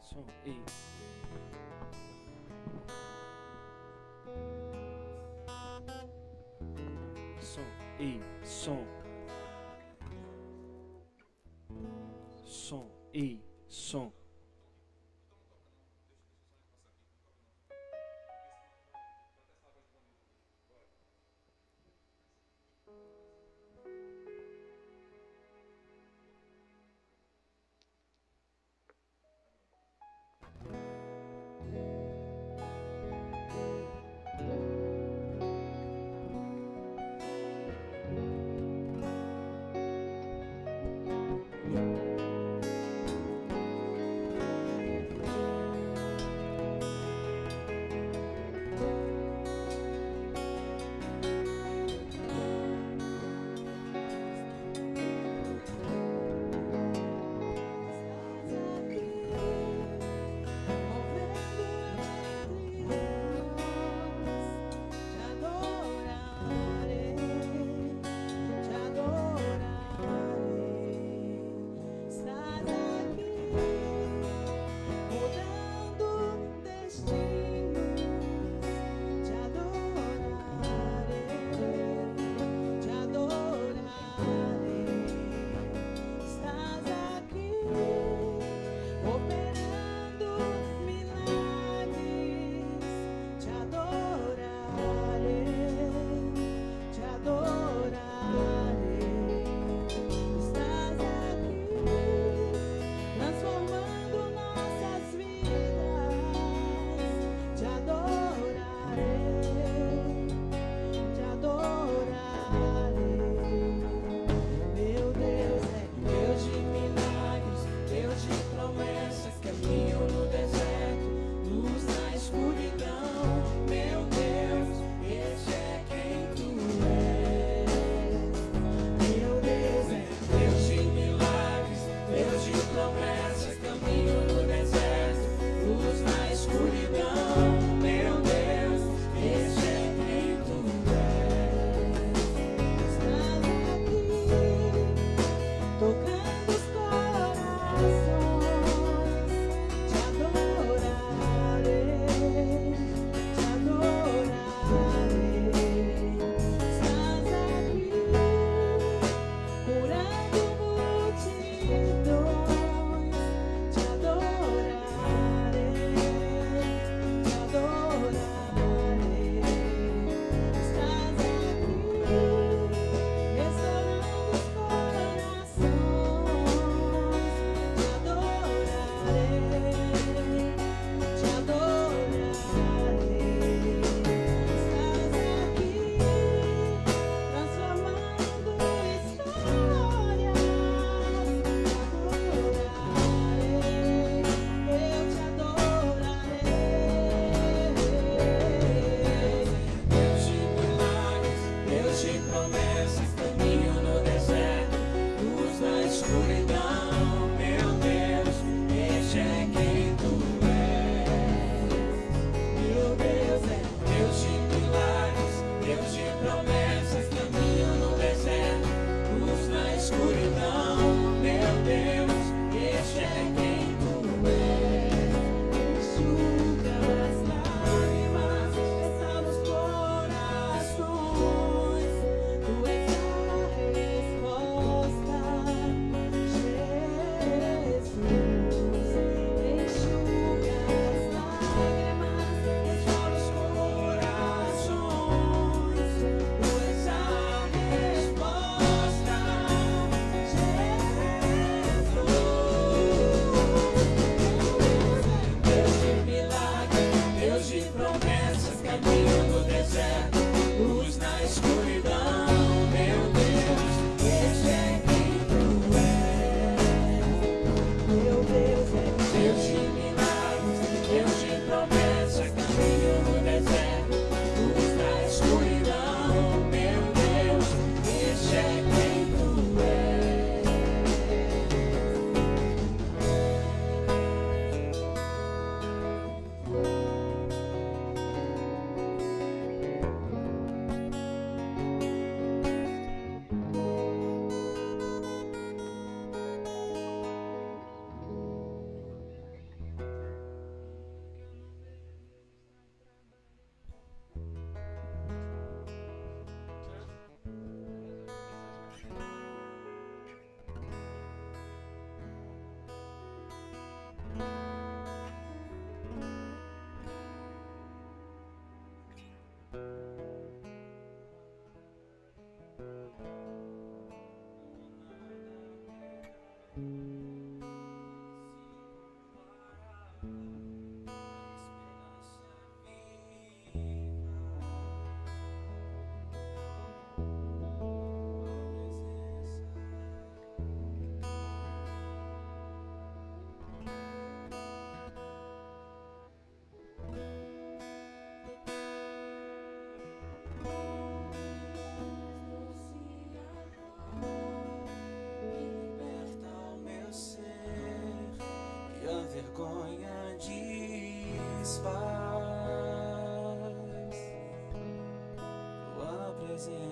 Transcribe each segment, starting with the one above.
som, e. Som, e, som. Som, e, som.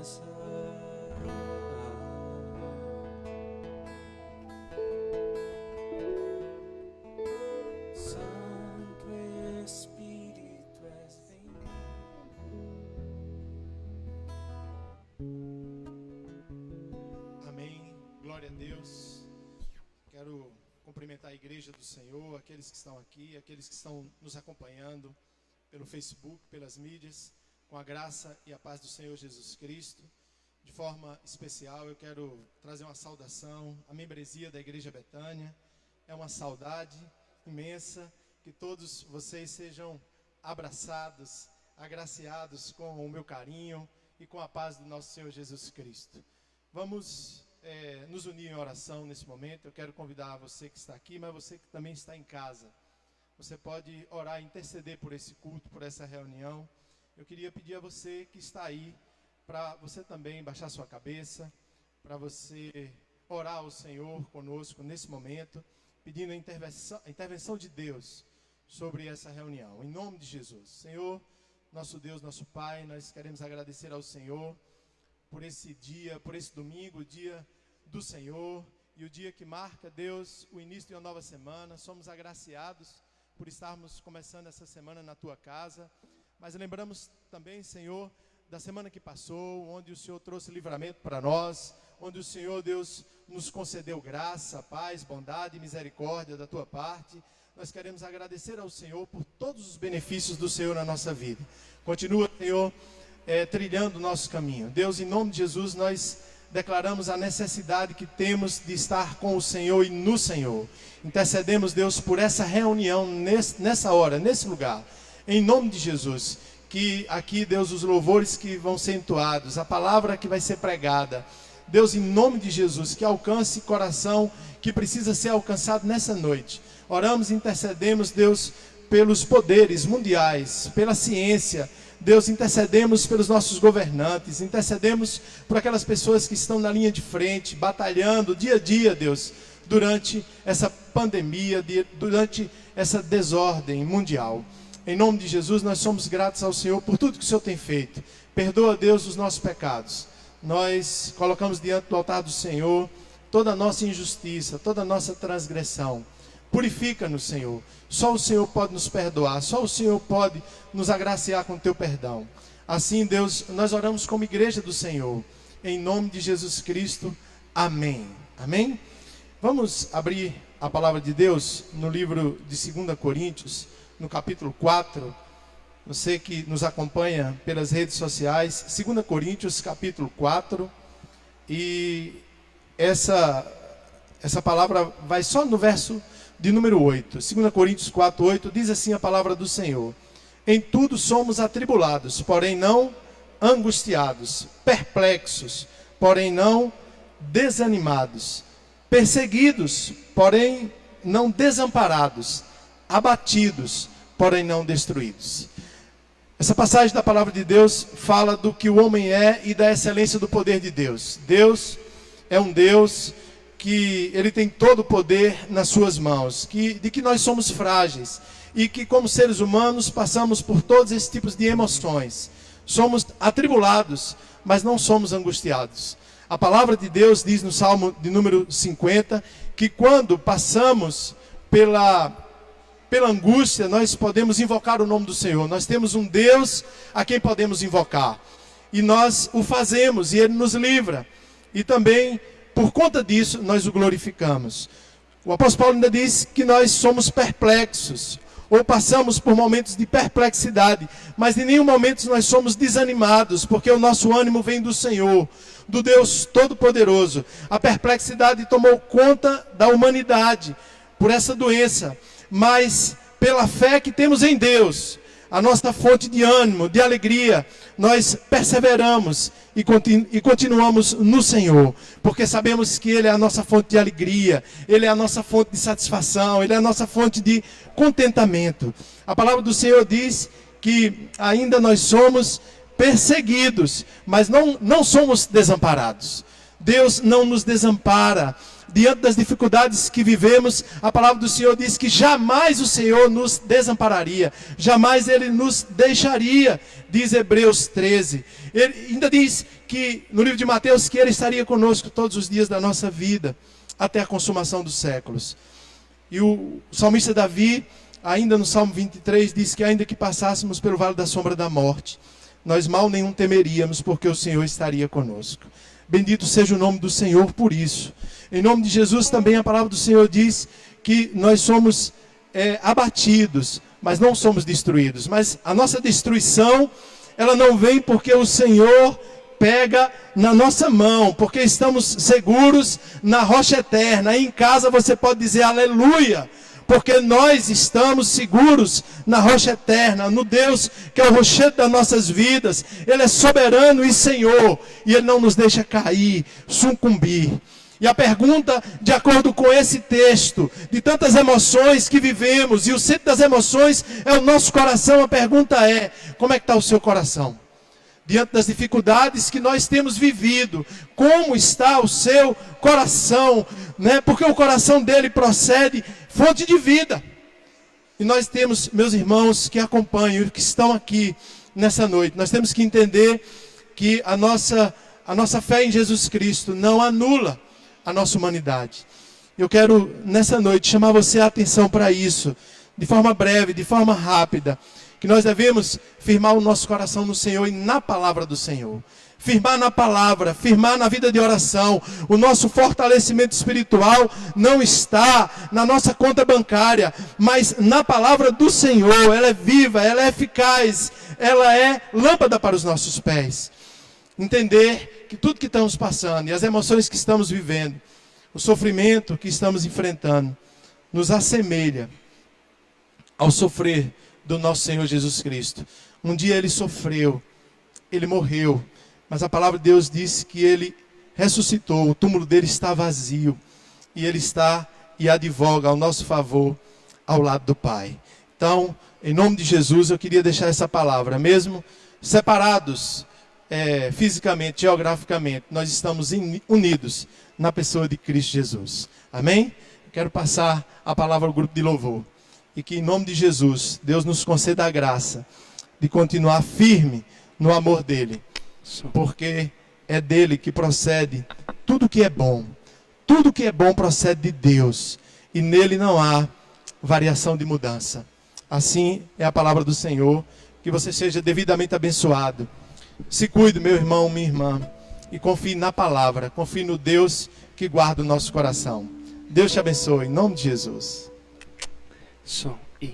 presença. Santo Espírito és bem-vindo. Amém. Glória a Deus. Quero cumprimentar a igreja do Senhor, aqueles que estão aqui, aqueles que estão nos acompanhando pelo Facebook, pelas mídias, com a graça e a paz do Senhor Jesus Cristo. De forma especial, eu quero trazer uma saudação à membresia da Igreja Betânia. É uma saudade imensa que todos vocês sejam abraçados, agraciados com o meu carinho e com a paz do nosso Senhor Jesus Cristo. Vamos nos unir em oração nesse momento. Eu quero convidar você que está aqui, mas você que também está em casa. Você pode orar e interceder por esse culto, por essa reunião. Eu queria pedir a você que está aí, para você também baixar sua cabeça, para você orar ao Senhor conosco nesse momento, pedindo a intervenção de Deus sobre essa reunião. Em nome de Jesus. Senhor, nosso Deus, nosso Pai, nós queremos agradecer ao Senhor por esse dia, por esse domingo, o dia do Senhor, e o dia que marca, Deus, o início de uma nova semana. Somos agraciados por estarmos começando essa semana na Tua casa, mas lembramos também, Senhor, da semana que passou, onde o Senhor trouxe livramento para nós, onde o Senhor, Deus, nos concedeu graça, paz, bondade e misericórdia da Tua parte. Nós queremos agradecer ao Senhor por todos os benefícios do Senhor na nossa vida. Continua, Senhor, trilhando o nosso caminho. Deus, em nome de Jesus, nós declaramos a necessidade que temos de estar com o Senhor e no Senhor. Intercedemos, Deus, por essa reunião, nessa hora, nesse lugar, em nome de Jesus. Que aqui, Deus, os louvores que vão ser entoados, a palavra que vai ser pregada, Deus, em nome de Jesus, que alcance coração que precisa ser alcançado nessa noite. Oramos e intercedemos, Deus, pelos poderes mundiais, pela ciência. Deus, intercedemos pelos nossos governantes, intercedemos por aquelas pessoas que estão na linha de frente, batalhando dia a dia, Deus, durante essa pandemia, durante essa desordem mundial. Em nome de Jesus, nós somos gratos ao Senhor por tudo que o Senhor tem feito. Perdoa, Deus, os nossos pecados. Nós colocamos diante do altar do Senhor toda a nossa injustiça, toda a nossa transgressão. Purifica-nos, Senhor. Só o Senhor pode nos perdoar, só o Senhor pode nos agraciar com o teu perdão. Assim, Deus, nós oramos como igreja do Senhor, em nome de Jesus Cristo. Amém. Amém? Vamos abrir a palavra de Deus no livro de 2 Coríntios, no capítulo 4. Você que nos acompanha pelas redes sociais, 2 Coríntios, capítulo 4. E essa palavra vai só no verso de número 8. 2 Coríntios 4, 8, diz assim a palavra do Senhor: em tudo somos atribulados, porém não angustiados, perplexos, porém não desanimados, perseguidos, porém não desamparados, abatidos, porém não destruídos. Essa passagem da palavra de Deus fala do que o homem é e da excelência do poder de Deus. Deus é um Deus que Ele tem todo o poder nas suas mãos, de que nós somos frágeis e que como seres humanos passamos por todos esses tipos de emoções. Somos atribulados, mas não somos angustiados. A palavra de Deus diz no Salmo de número 50, que quando passamos pela angústia, nós podemos invocar o nome do Senhor. Nós temos um Deus a quem podemos invocar. E nós o fazemos, e Ele nos livra. E também, por conta disso, nós o glorificamos. O apóstolo Paulo ainda diz que nós somos perplexos, ou passamos por momentos de perplexidade, mas em nenhum momento nós somos desanimados, porque o nosso ânimo vem do Senhor, do Deus Todo-Poderoso. A perplexidade tomou conta da humanidade por essa doença, mas pela fé que temos em Deus, a nossa fonte de ânimo, de alegria, nós perseveramos e continuamos no Senhor, porque sabemos que Ele é a nossa fonte de alegria, Ele é a nossa fonte de satisfação, Ele é a nossa fonte de contentamento. A palavra do Senhor diz que ainda nós somos perseguidos, mas não somos desamparados. Deus não nos desampara. Diante das dificuldades que vivemos, a palavra do Senhor diz que jamais o Senhor nos desampararia, jamais Ele nos deixaria, diz Hebreus 13. Ele ainda diz que, no livro de Mateus, que Ele estaria conosco todos os dias da nossa vida, até a consumação dos séculos. E o salmista Davi, ainda no Salmo 23, diz que ainda que passássemos pelo vale da sombra da morte, nós mal nenhum temeríamos, porque o Senhor estaria conosco. Bendito seja o nome do Senhor por isso. Em nome de Jesus também a palavra do Senhor diz que nós somos abatidos, mas não somos destruídos. Mas a nossa destruição, ela não vem porque o Senhor pega na nossa mão, porque estamos seguros na rocha eterna. Aí em casa você pode dizer aleluia, porque nós estamos seguros na rocha eterna, no Deus que é o rochedo das nossas vidas. Ele é soberano e Senhor, e Ele não nos deixa cair, sucumbir. E a pergunta, de acordo com esse texto, de tantas emoções que vivemos, e o centro das emoções é o nosso coração, a pergunta é: como é que está o seu coração? Diante das dificuldades que nós temos vivido, como está o seu coração? Porque o coração dele procede fonte de vida. E nós temos, meus irmãos que acompanham, que estão aqui nessa noite, nós temos que entender que a nossa fé em Jesus Cristo não anula a nossa humanidade. Eu quero, nessa noite, chamar você a atenção para isso, de forma breve, de forma rápida, que nós devemos firmar o nosso coração no Senhor e na palavra do Senhor. Firmar na palavra, firmar na vida de oração. O nosso fortalecimento espiritual não está na nossa conta bancária, mas na palavra do Senhor. Ela é viva, ela é eficaz, ela é lâmpada para os nossos pés. Entender que tudo que estamos passando e as emoções que estamos vivendo, o sofrimento que estamos enfrentando, nos assemelha ao sofrer do nosso Senhor Jesus Cristo. Um dia Ele sofreu, Ele morreu, mas a palavra de Deus diz que Ele ressuscitou, o túmulo dele está vazio, e Ele está e advoga ao nosso favor ao lado do Pai. Então, em nome de Jesus, eu queria deixar essa palavra, mesmo separados fisicamente, geograficamente, nós estamos unidos na pessoa de Cristo Jesus. Amém? Quero passar a palavra ao grupo de louvor. E que em nome de Jesus, Deus nos conceda a graça de continuar firme no amor dEle. Porque é dEle que procede tudo que é bom. Tudo que é bom procede de Deus. E nele não há variação de mudança. Assim é a palavra do Senhor. Que você seja devidamente abençoado. Se cuide, meu irmão, minha irmã. E confie na palavra. Confie no Deus que guarda o nosso coração. Deus te abençoe. Em nome de Jesus. Som e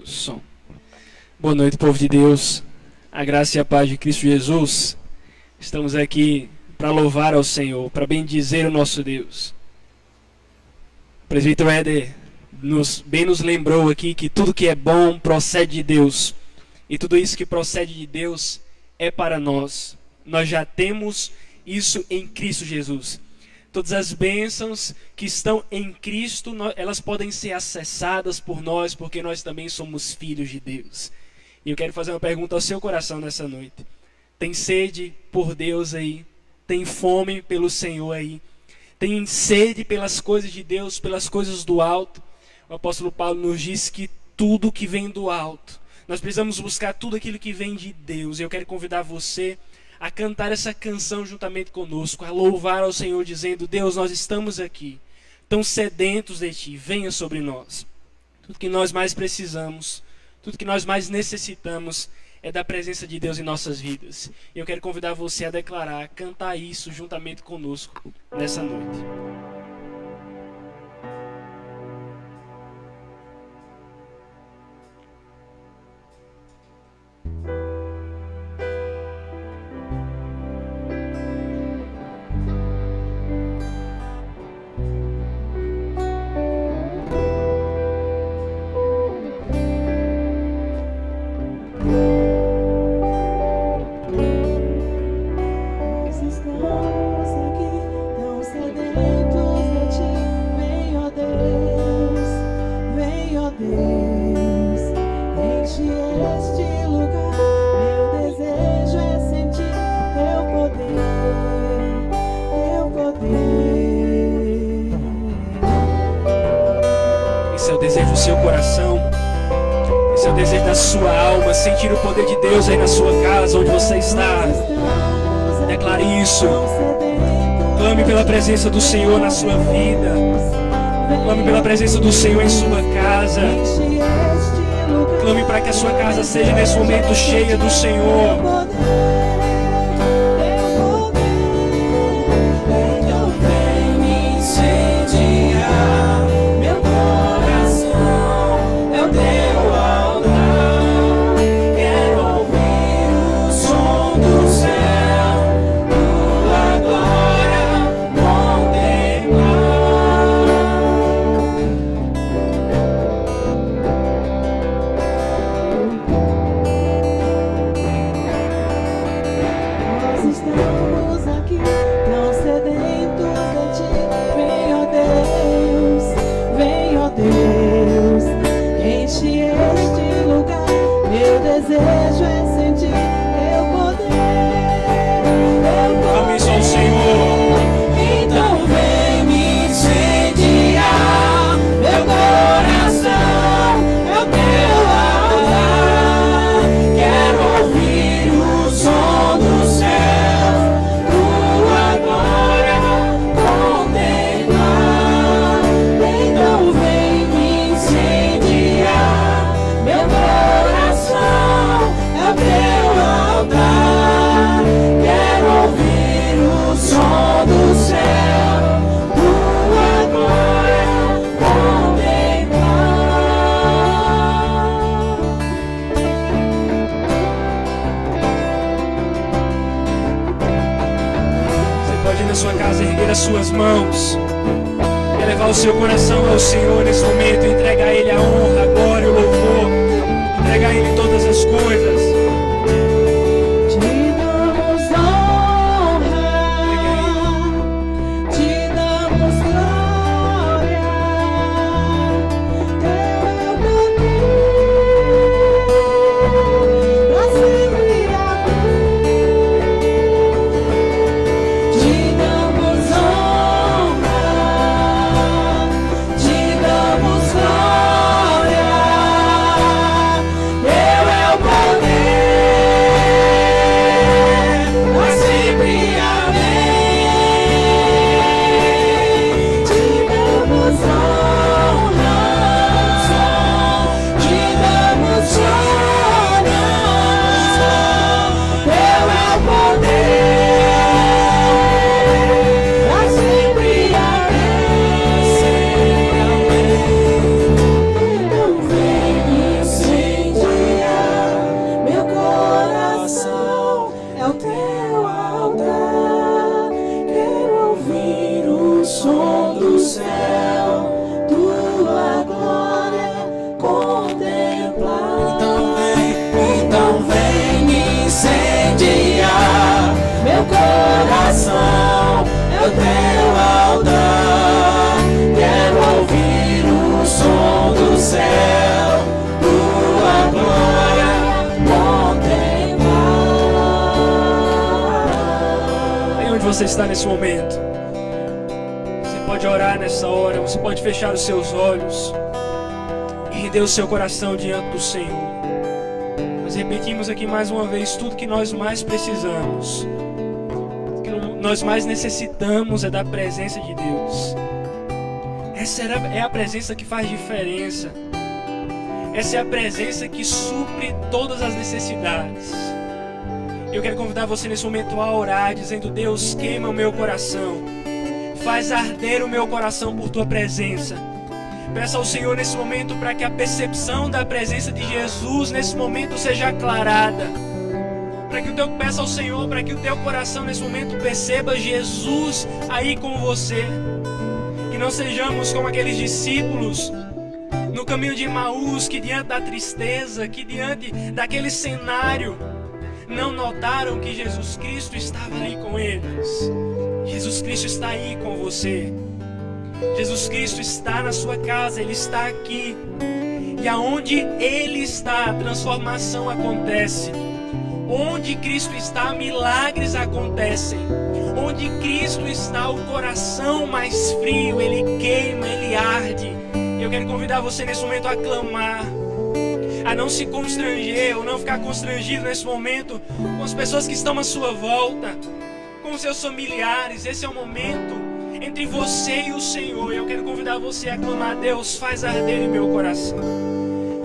som. Boa noite, povo de Deus. A graça e a paz de Cristo Jesus. Estamos aqui para louvar ao Senhor, para bendizer o nosso Deus. O presbítero Éder nos lembrou aqui que tudo que é bom procede de Deus. E tudo isso que procede de Deus é para nós. Nós já temos isso em Cristo Jesus. Todas as bênçãos que estão em Cristo, elas podem ser acessadas por nós, porque nós também somos filhos de Deus. E eu quero fazer uma pergunta ao seu coração nessa noite. Tem sede por Deus aí? Tem fome pelo Senhor aí? Tem sede pelas coisas de Deus, pelas coisas do alto? O apóstolo Paulo nos diz que tudo que vem do alto, nós precisamos buscar tudo aquilo que vem de Deus. E eu quero convidar você a cantar essa canção juntamente conosco, a louvar ao Senhor dizendo: Deus, nós estamos aqui, tão sedentos de Ti, venha sobre nós. Tudo que nós mais precisamos, tudo que nós mais necessitamos é da presença de Deus em nossas vidas. E eu quero convidar você a declarar, a cantar isso juntamente conosco nessa noite. desejo do seu coração. Esse é o desejo da sua alma, sentir o poder de Deus aí na sua casa, onde você está. Declare isso. Clame pela presença do Senhor na sua vida. Clame pela presença do Senhor em sua casa. Clame para que a sua casa seja nesse momento cheia do Senhor. Suas mãos, elevar o seu coração ao Senhor nesse momento, entregar a Ele a honra, a glória, o louvor, entregar a Ele todas as coisas. Te damos honra, te damos glória, teu é o poder, pra sempre você está nesse momento. Você pode orar nessa hora, você pode fechar os seus olhos e render o seu coração diante do Senhor. Nós repetimos aqui mais uma vez, tudo que nós mais precisamos, o que nós mais necessitamos é da presença de Deus. Essa é a presença que faz diferença. Essa é a presença que supre todas as necessidades. Eu quero convidar você nesse momento a orar, dizendo: Deus, queima o meu coração, faz arder o meu coração por Tua presença. Peça ao Senhor nesse momento para que a percepção da presença de Jesus nesse momento seja aclarada. Peça ao Senhor para que o teu coração nesse momento perceba Jesus aí com você. Que não sejamos como aqueles discípulos no caminho de Emaús, que diante da tristeza, que diante daquele cenário, não notaram que Jesus Cristo estava ali com eles. Jesus Cristo está aí com você. Jesus Cristo está na sua casa, Ele está aqui. E aonde Ele está, a transformação acontece. Onde Cristo está, milagres acontecem. Onde Cristo está, o coração mais frio, ele queima, ele arde. Eu quero convidar você nesse momento a clamar, a não se constranger ou não ficar constrangido nesse momento com as pessoas que estão à sua volta, com os seus familiares. Esse é o momento entre você e o Senhor. Eu quero convidar você a clamar: Deus, faz arder em meu coração,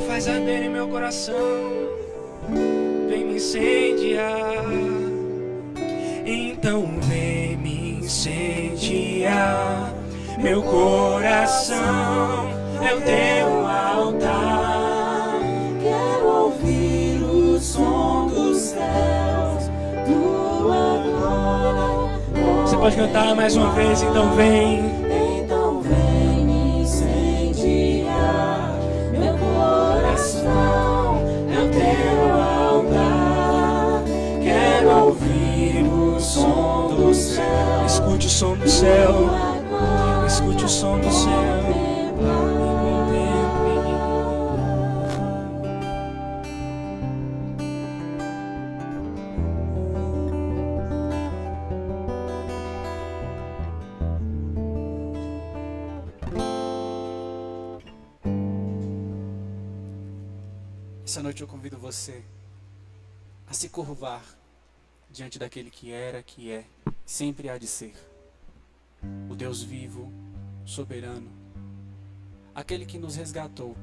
faz arder em meu coração, vem me incendiar. Então vem me incendiar, meu coração é o teu altar. Quero ouvir o som dos céus, tua glória. Você pode cantar mais uma vez, então vem. Então vem me incendiar, meu coração é o teu altar. Quero ouvir o som do céu, Escute o som do céu, tua glória. escute o som do céu. Essa noite eu convido você a se curvar diante daquele que era, que é, sempre há de ser. O Deus vivo, soberano, aquele que nos resgatou,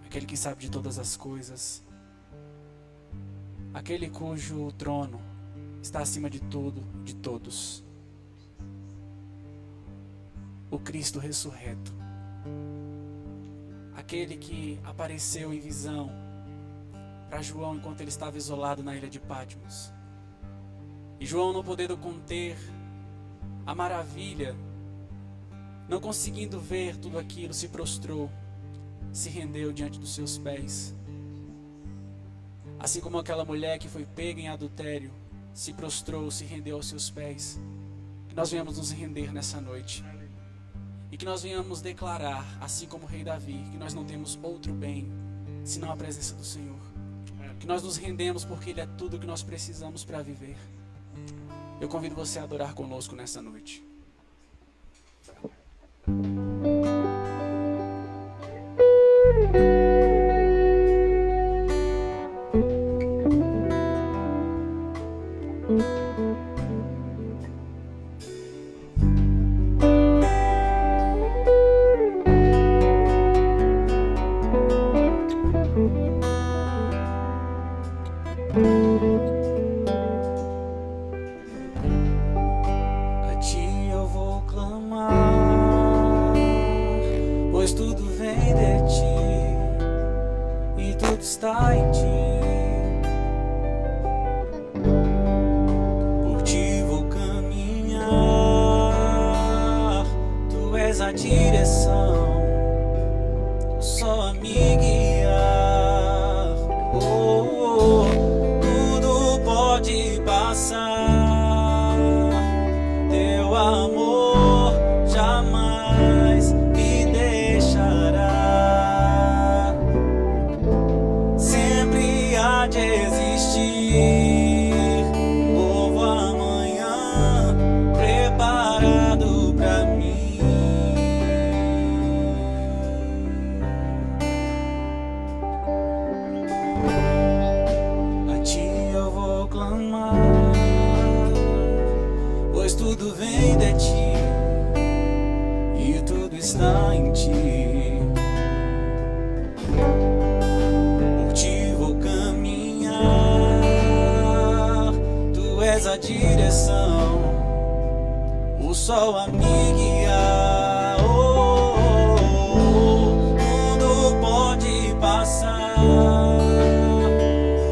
aquele que sabe de todas as coisas, aquele cujo trono está acima de tudo, de todos. O Cristo ressurreto, aquele que apareceu em visão para João enquanto ele estava isolado na ilha de Patmos. E João, não podendo conter a maravilha, não conseguindo ver tudo aquilo, se prostrou, se rendeu diante dos seus pés. Assim como aquela mulher que foi pega em adultério, se prostrou, se rendeu aos seus pés. Que nós venhamos nos render nessa noite. E que nós venhamos declarar, assim como o rei Davi, que nós não temos outro bem senão a presença do Senhor. Que nós nos rendemos porque Ele é tudo o que nós precisamos para viver. Eu convido você a adorar conosco nessa noite. A ti eu vou clamar, pois tudo vem de ti e tudo está em ti. Por ti vou caminhar, tu és a direção, só a me guiar. Oh, tudo pode passar, teu amor jamais me deixará. Sempre há de existir um novo amanhã preparado pra mim. A ti eu vou clamar, pois tudo vem de ti e tudo está em ti. Por ti vou caminhar, tu és a direção, o sol a me guiar. Oh, tudo pode passar,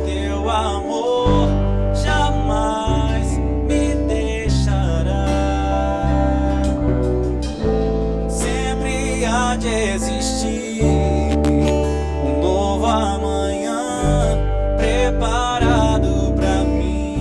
teu amor jamais me deixará. Sempre há de existir um novo amanhã preparado pra mim.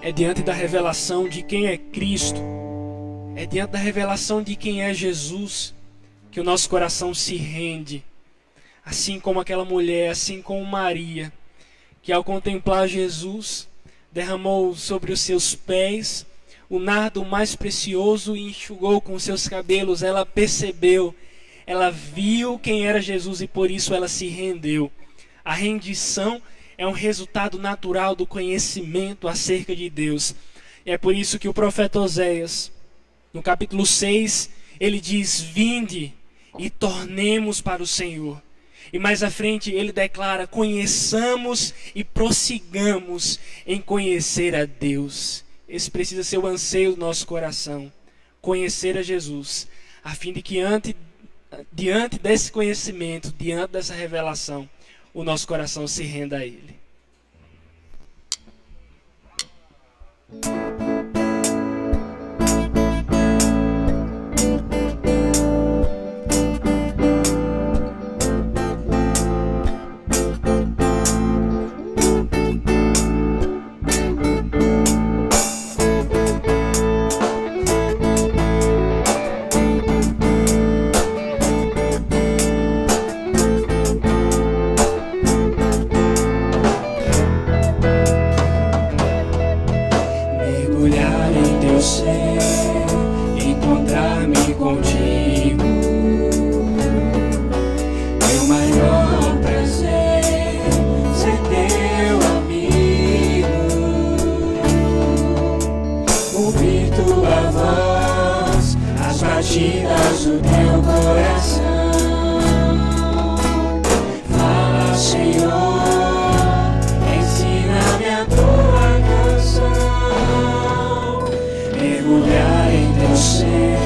É diante da revelação de quem é Cristo, é diante da revelação de quem é Jesus, que o nosso coração se rende. Assim como aquela mulher, assim como Maria, que ao contemplar Jesus, derramou sobre os seus pés o nardo mais precioso e enxugou com seus cabelos. Ela percebeu, ela viu quem era Jesus e por isso ela se rendeu. A rendição é um resultado natural do conhecimento acerca de Deus. E é por isso que o profeta Oséias, no capítulo 6, ele diz: vinde e tornemos para o Senhor. E mais à frente ele declara: conheçamos e prossigamos em conhecer a Deus. Esse precisa ser o anseio do nosso coração, conhecer a Jesus, a fim de que diante desse conhecimento, diante dessa revelação, o nosso coração se renda a Ele. Encontrar-me contigo, meu maior prazer, ser teu amigo, ouvir tua voz, as batidas do teu coração. Fala, Senhor, ensina-me a tua canção. Mergulhar em teu ser,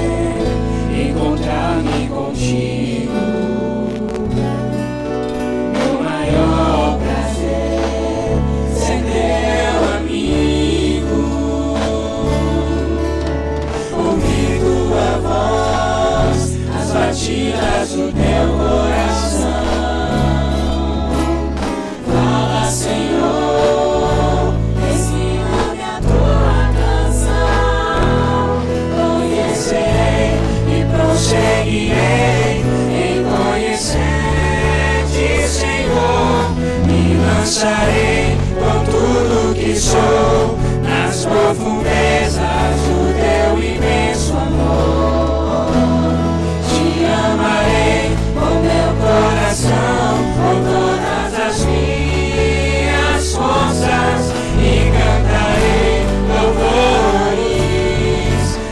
encontrar-me contigo, meu maior prazer, ser teu amigo, ouvir tua voz, as batidas do teu coração. Fala, Senhor, ensina-me a tua canção. Conhecerei e prosseguirei em conhecer-te, Senhor. Me lançarei com tudo que sou nas profundezas do teu imenso amor. Te amarei com meu coração, com todas as minhas forças, e cantarei louvores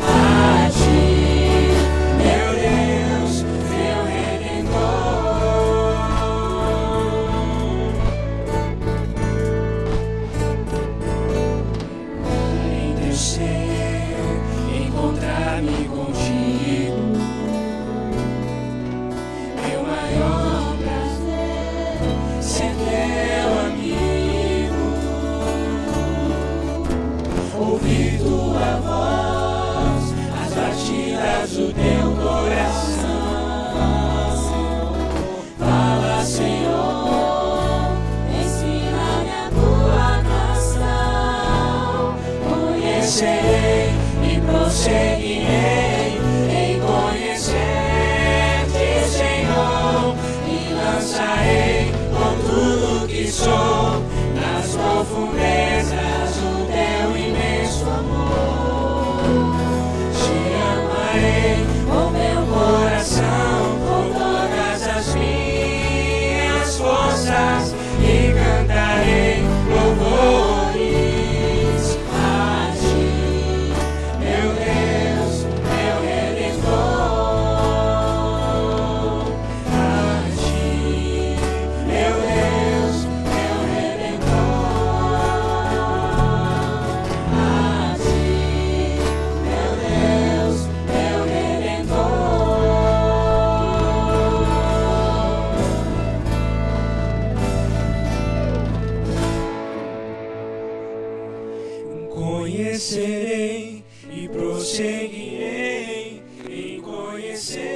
a ti, meu Deus, meu Redentor. Em teu ser, encontrar-me contigo, meu maior prazer, ser teu amigo, ouvir tua voz, as batidas do teu coração. Fala, Senhor, ensina-me a tua canção. Conhecerei e prosseguirei em conhecer-te, Senhor. Me lançarei com tudo que sou nas profundezas do teu imenso amor. Te amarei com meu coração, com todas as minhas forças, e cantarei louvores a ti, meu Deus, meu Redentor. A ti, meu Deus, meu Redentor. A ti, meu Deus, meu Redentor. Conhecerei e prosseguirei em conhecer-te,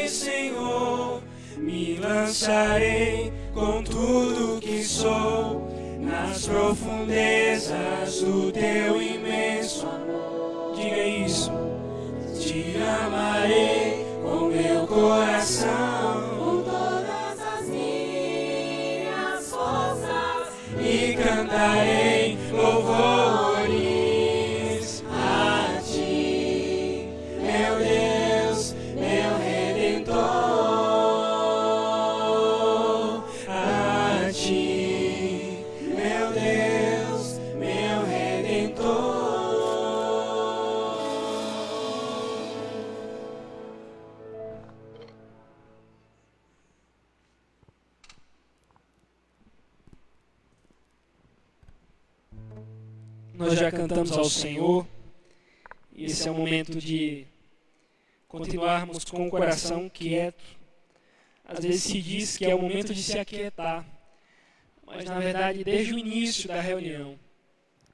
Senhor. Me lançarei com tudo que sou nas nas profundezas do teu imenso amor. Diga isso. Te amarei com meu coração, com todas as minhas forças, e cantarei louvores a ti, meu Deus, meu Redentor. A ti, meu Deus, meu Redentor. Nós já cantamos ao Senhor. E esse é o momento de continuarmos com o coração quieto. Às vezes se diz que é o momento de se aquietar. Mas na verdade, desde o início da reunião,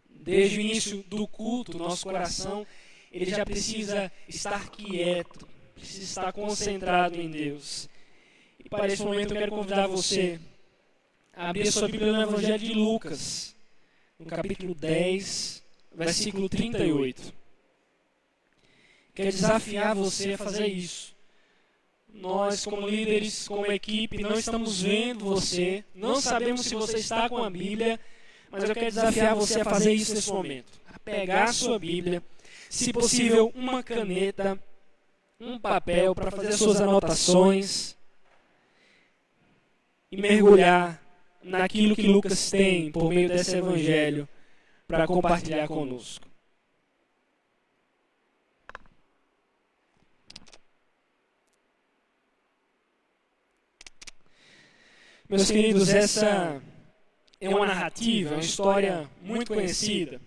desde o início do culto, nosso coração, ele já precisa estar quieto, precisa estar concentrado em Deus. E para esse momento eu quero convidar você a abrir a sua Bíblia no Evangelho de Lucas, no capítulo 10, versículo 38. Quero desafiar você a fazer isso. Nós, como líderes, como equipe, não estamos vendo você, não sabemos se você está com a Bíblia, mas eu quero desafiar você a fazer isso nesse momento. A pegar a sua Bíblia, se possível, uma caneta, um papel para fazer as suas anotações e mergulhar naquilo que Lucas tem por meio desse evangelho para compartilhar conosco. Meus queridos, essa é uma narrativa, uma história muito conhecida.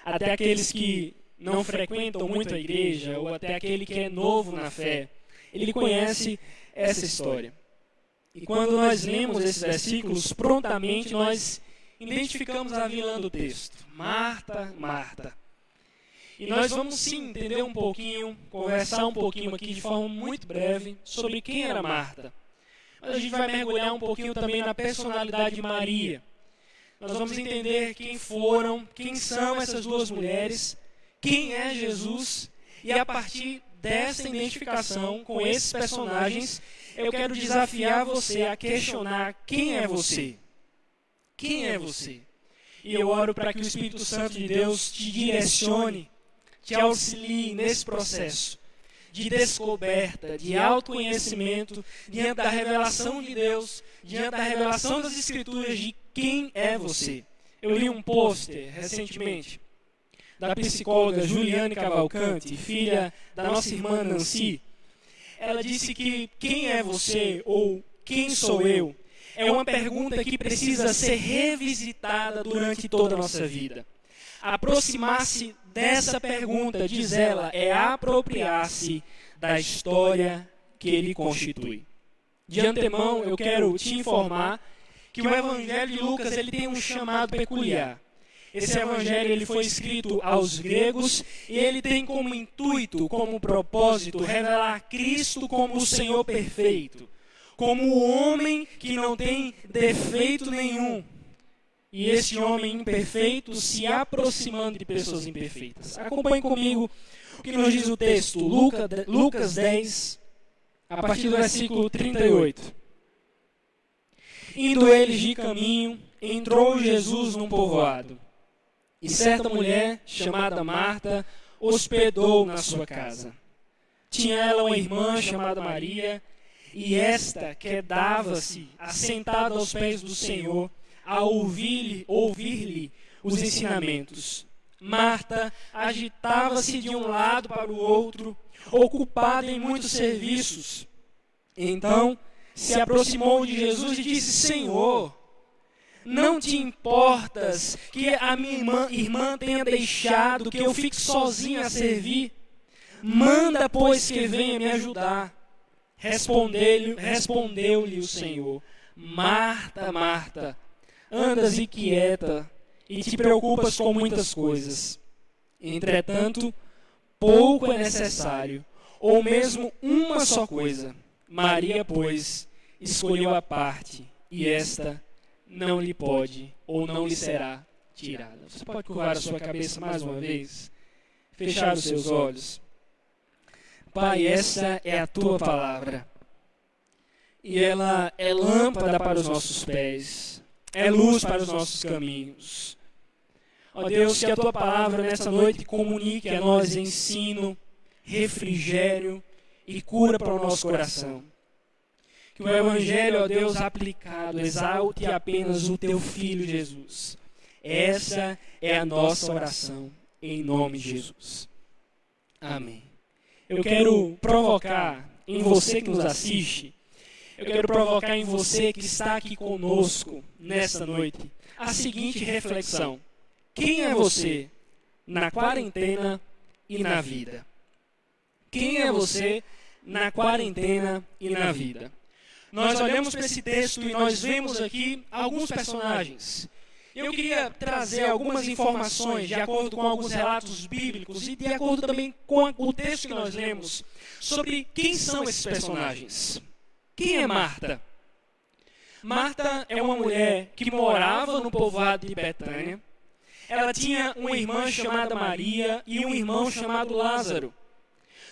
Até aqueles que não frequentam muito a igreja, ou até aquele que é novo na fé, ele conhece essa história. E quando nós lemos esses versículos, prontamente nós identificamos a vilã do texto. Marta, Marta. E nós vamos sim entender um pouquinho, conversar um pouquinho aqui de forma muito breve sobre quem era Marta. Mas a gente vai mergulhar um pouquinho também na personalidade de Maria. Nós vamos entender quem foram, quem são essas duas mulheres, quem é Jesus, e a partir dessa identificação com esses personagens, eu quero desafiar você a questionar quem é você. Quem é você? E eu oro para que o Espírito Santo de Deus te direcione, te auxilie nesse processo de descoberta, de autoconhecimento, diante da revelação de Deus, diante da revelação das Escrituras de quem é você. Eu li um pôster recentemente da psicóloga Juliane Cavalcante, filha da nossa irmã Nancy. Ela disse que quem é você ou quem sou eu é uma pergunta que precisa ser revisitada durante toda a nossa vida. Aproximar-se dessa pergunta, diz ela, é apropriar-se da história que ele constitui. De antemão, eu quero te informar que o Evangelho de Lucas ele tem um chamado peculiar. Esse Evangelho ele foi escrito aos gregos e ele tem como intuito, como propósito, revelar Cristo como o Senhor perfeito, como o homem que não tem defeito nenhum. E esse homem imperfeito se aproximando de pessoas imperfeitas. Acompanhe comigo o que nos diz o texto, Lucas 10, a partir do versículo 38. Indo eles de caminho, entrou Jesus num povoado. E certa mulher, chamada Marta, hospedou na sua casa. Tinha ela uma irmã chamada Maria, e esta quedava-se assentada aos pés do Senhor, a ouvir-lhe os ensinamentos. Marta agitava-se de um lado para o outro, ocupada em muitos serviços. Então se aproximou de Jesus e disse: Senhor, não te importas que a minha irmã tenha deixado que eu fique sozinha a servir? Manda, pois, que venha me ajudar. Respondeu-lhe o Senhor: Marta, Marta, andas inquieta e te preocupas com muitas coisas. Entretanto, pouco é necessário, ou mesmo uma só coisa. Maria, pois, escolheu a parte, e esta não lhe pode ou não lhe será tirada. Você pode curvar a sua cabeça mais uma vez, fechar os seus olhos. Pai, essa é a tua palavra. E ela é lâmpada para os nossos pés, é luz para os nossos caminhos. Ó Deus, que a tua palavra nessa noite comunique a nós ensino, refrigério e cura para o nosso coração. Que o Evangelho, ó Deus, aplicado, exalte apenas o teu Filho Jesus. Essa é a nossa oração, em nome de Jesus. Amém. Eu quero provocar em você que nos assiste, eu quero provocar em você que está aqui conosco nesta noite, a seguinte reflexão. Quem é você na quarentena e na vida? Quem é você na quarentena e na vida? Nós olhamos para esse texto e nós vemos aqui alguns personagens. Eu queria trazer algumas informações de acordo com alguns relatos bíblicos e de acordo também com o texto que nós lemos sobre quem são esses personagens. Quem é Marta? Marta é uma mulher que morava no povoado de Betânia. Ela tinha uma irmã chamada Maria e um irmão chamado Lázaro.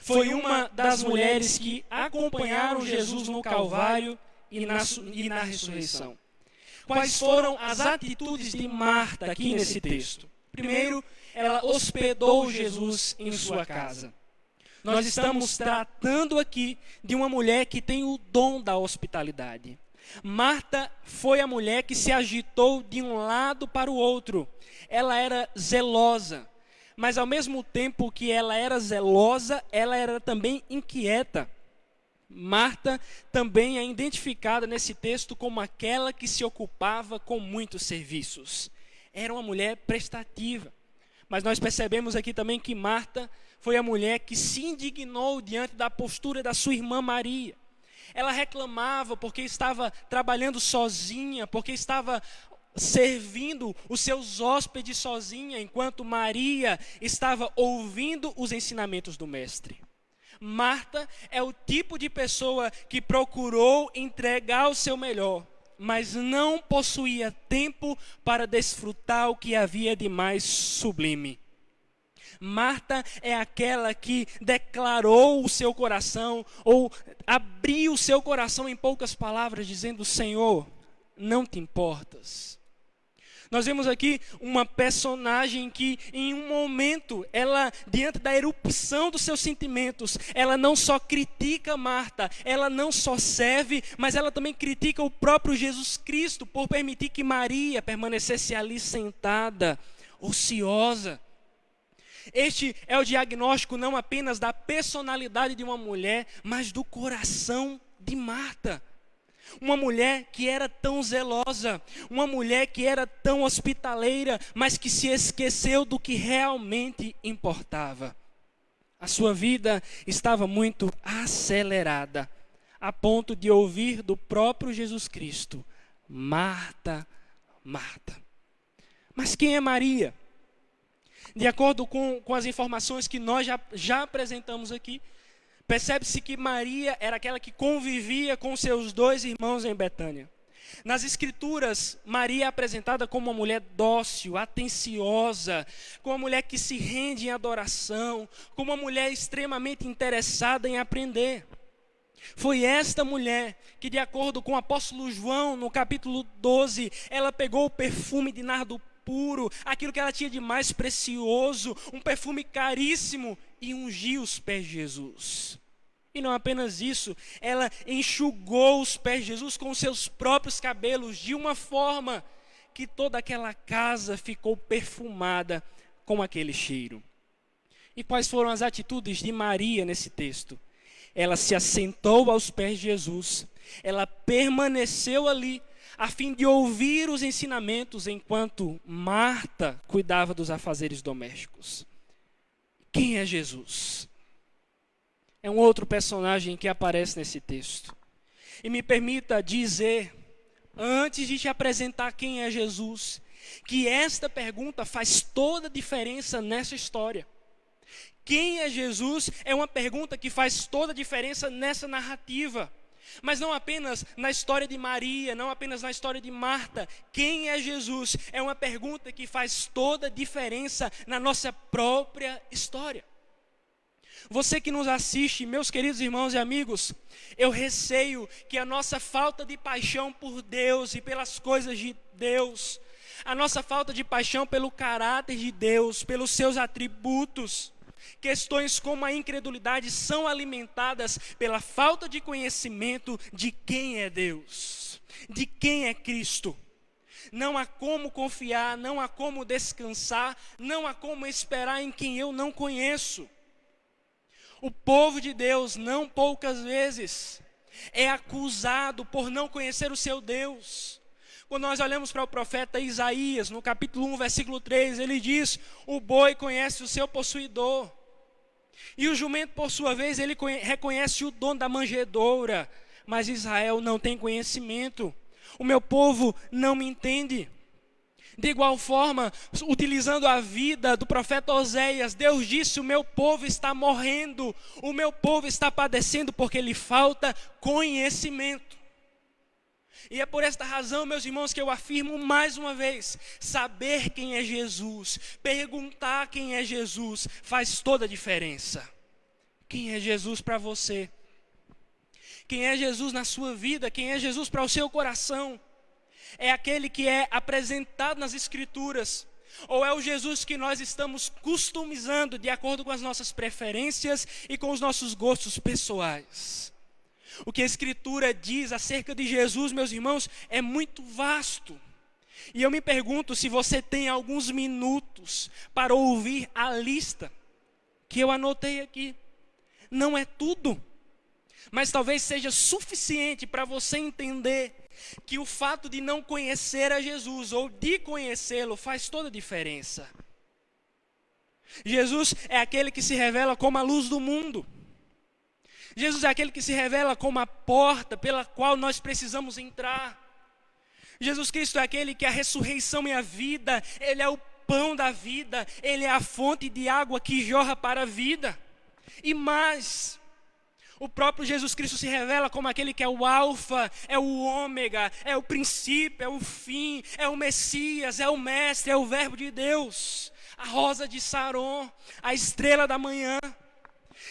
Foi uma das mulheres que acompanharam Jesus no Calvário e na ressurreição. Quais foram as atitudes de Marta aqui nesse texto? Primeiro, ela hospedou Jesus em sua casa. Nós estamos tratando aqui de uma mulher que tem o dom da hospitalidade. Marta foi a mulher que se agitou de um lado para o outro. Ela era zelosa, mas ao mesmo tempo que ela era zelosa, ela era também inquieta. Marta também é identificada nesse texto como aquela que se ocupava com muitos serviços. Era uma mulher prestativa. Mas nós percebemos aqui também que Marta foi a mulher que se indignou diante da postura da sua irmã Maria. Ela reclamava porque estava trabalhando sozinha, porque estava servindo os seus hóspedes sozinha, enquanto Maria estava ouvindo os ensinamentos do Mestre. Marta é o tipo de pessoa que procurou entregar o seu melhor, mas não possuía tempo para desfrutar o que havia de mais sublime. Marta é aquela que declarou o seu coração, ou abriu o seu coração em poucas palavras, dizendo: Senhor, não te importas. Nós vemos aqui uma personagem que, em um momento, ela, diante da erupção dos seus sentimentos, ela não só critica Marta, ela não só serve, mas ela também critica o próprio Jesus Cristo por permitir que Maria permanecesse ali sentada, ociosa. Este é o diagnóstico não apenas da personalidade de uma mulher, mas do coração de Marta. Uma mulher que era tão zelosa, uma mulher que era tão hospitaleira, mas que se esqueceu do que realmente importava. A sua vida estava muito acelerada, a ponto de ouvir do próprio Jesus Cristo: Marta, Marta. Mas quem é Maria? De acordo com as informações que nós já apresentamos aqui, percebe-se que Maria era aquela que convivia com seus dois irmãos em Betânia. Nas Escrituras, Maria é apresentada como uma mulher dócil, atenciosa, como uma mulher que se rende em adoração, como uma mulher extremamente interessada em aprender. Foi esta mulher que, de acordo com o apóstolo João, no capítulo 12, ela pegou o perfume de nardo puro, aquilo que ela tinha de mais precioso, um perfume caríssimo, e ungiu os pés de Jesus. E não apenas isso, ela enxugou os pés de Jesus com os seus próprios cabelos, de uma forma que toda aquela casa ficou perfumada com aquele cheiro. E quais foram as atitudes de Maria nesse texto? Ela se assentou aos pés de Jesus, ela permaneceu ali, a fim de ouvir os ensinamentos, enquanto Marta cuidava dos afazeres domésticos. Quem é Jesus? É um outro personagem que aparece nesse texto. E me permita dizer, antes de te apresentar quem é Jesus, que esta pergunta faz toda a diferença nessa história. Quem é Jesus é uma pergunta que faz toda a diferença nessa narrativa. Mas não apenas na história de Maria, não apenas na história de Marta. Quem é Jesus? É uma pergunta que faz toda a diferença na nossa própria história. Você que nos assiste, meus queridos irmãos e amigos, eu receio que a nossa falta de paixão por Deus e pelas coisas de Deus, a nossa falta de paixão pelo caráter de Deus, pelos seus atributos, questões como a incredulidade são alimentadas pela falta de conhecimento de quem é Deus, de quem é Cristo. Não há como confiar, não há como descansar, não há como esperar em quem eu não conheço. O povo de Deus, não poucas vezes, é acusado por não conhecer o seu Deus. Quando nós olhamos para o profeta Isaías, no capítulo 1, versículo 3, ele diz: o boi conhece o seu possuidor. E o jumento, por sua vez, ele reconhece o dono da manjedoura. Mas Israel não tem conhecimento. O meu povo não me entende. De igual forma, utilizando a vida do profeta Oséias, Deus disse: o meu povo está morrendo, o meu povo está padecendo porque lhe falta conhecimento. E é por esta razão, meus irmãos, que eu afirmo mais uma vez: saber quem é Jesus, perguntar quem é Jesus, faz toda a diferença. Quem é Jesus para você? Quem é Jesus na sua vida? Quem é Jesus para o seu coração? É aquele que é apresentado nas Escrituras? Ou é o Jesus que nós estamos customizando de acordo com as nossas preferências e com os nossos gostos pessoais? O que a Escritura diz acerca de Jesus, meus irmãos, é muito vasto. E eu me pergunto se você tem alguns minutos para ouvir a lista que eu anotei aqui. Não é tudo, mas talvez seja suficiente para você entender que o fato de não conhecer a Jesus ou de conhecê-lo faz toda a diferença. Jesus é aquele que se revela como a luz do mundo. Jesus é aquele que se revela como a porta pela qual nós precisamos entrar. Jesus Cristo é aquele que é a ressurreição e a vida. Ele é o pão da vida. Ele é a fonte de água que jorra para a vida. E mais, o próprio Jesus Cristo se revela como aquele que é o alfa, é o ômega, é o princípio, é o fim, é o Messias, é o mestre, é o verbo de Deus, a rosa de Saron, a estrela da manhã.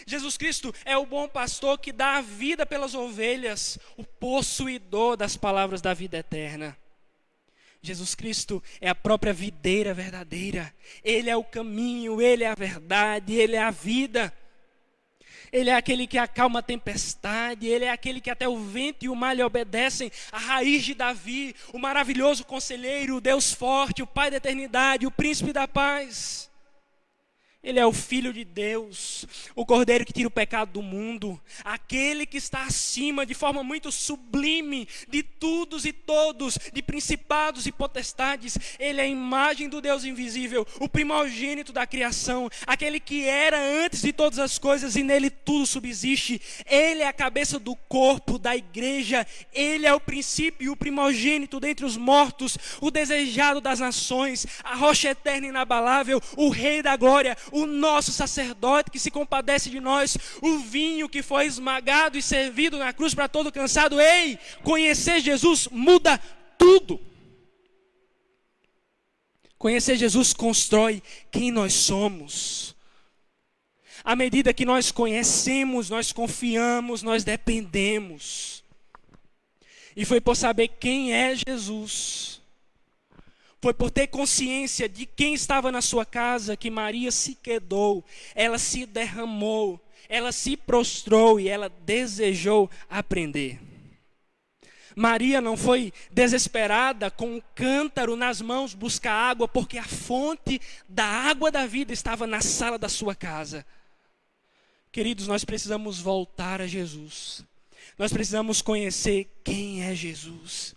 Jesus Cristo é o bom pastor que dá a vida pelas ovelhas, o possuidor das palavras da vida eterna. Jesus Cristo é a própria videira verdadeira. Ele é o caminho, Ele é a verdade, Ele é a vida. Ele é aquele que acalma a tempestade, Ele é aquele que até o vento e o mar lhe obedecem, a raiz de Davi, o maravilhoso conselheiro, o Deus forte, o Pai da eternidade, o príncipe da paz. Ele é o Filho de Deus, o Cordeiro que tira o pecado do mundo, aquele que está acima de forma muito sublime de todos e todos, de principados e potestades. Ele é a imagem do Deus invisível, o primogênito da criação, aquele que era antes de todas as coisas e nele tudo subsiste. Ele é a cabeça do corpo, da igreja. Ele é o princípio e o primogênito dentre os mortos, o desejado das nações, a rocha eterna e inabalável, o Rei da glória, o nosso sacerdote que se compadece de nós, o vinho que foi esmagado e servido na cruz para todo cansado. Ei, conhecer Jesus muda tudo. Conhecer Jesus constrói quem nós somos. À medida que nós conhecemos, nós confiamos, nós dependemos. E foi por saber quem é Jesus, foi por ter consciência de quem estava na sua casa que Maria se quedou, ela se derramou, ela se prostrou e ela desejou aprender. Maria não foi desesperada com um cântaro nas mãos buscar água, porque a fonte da água da vida estava na sala da sua casa. Queridos, nós precisamos voltar a Jesus. Nós precisamos conhecer quem é Jesus.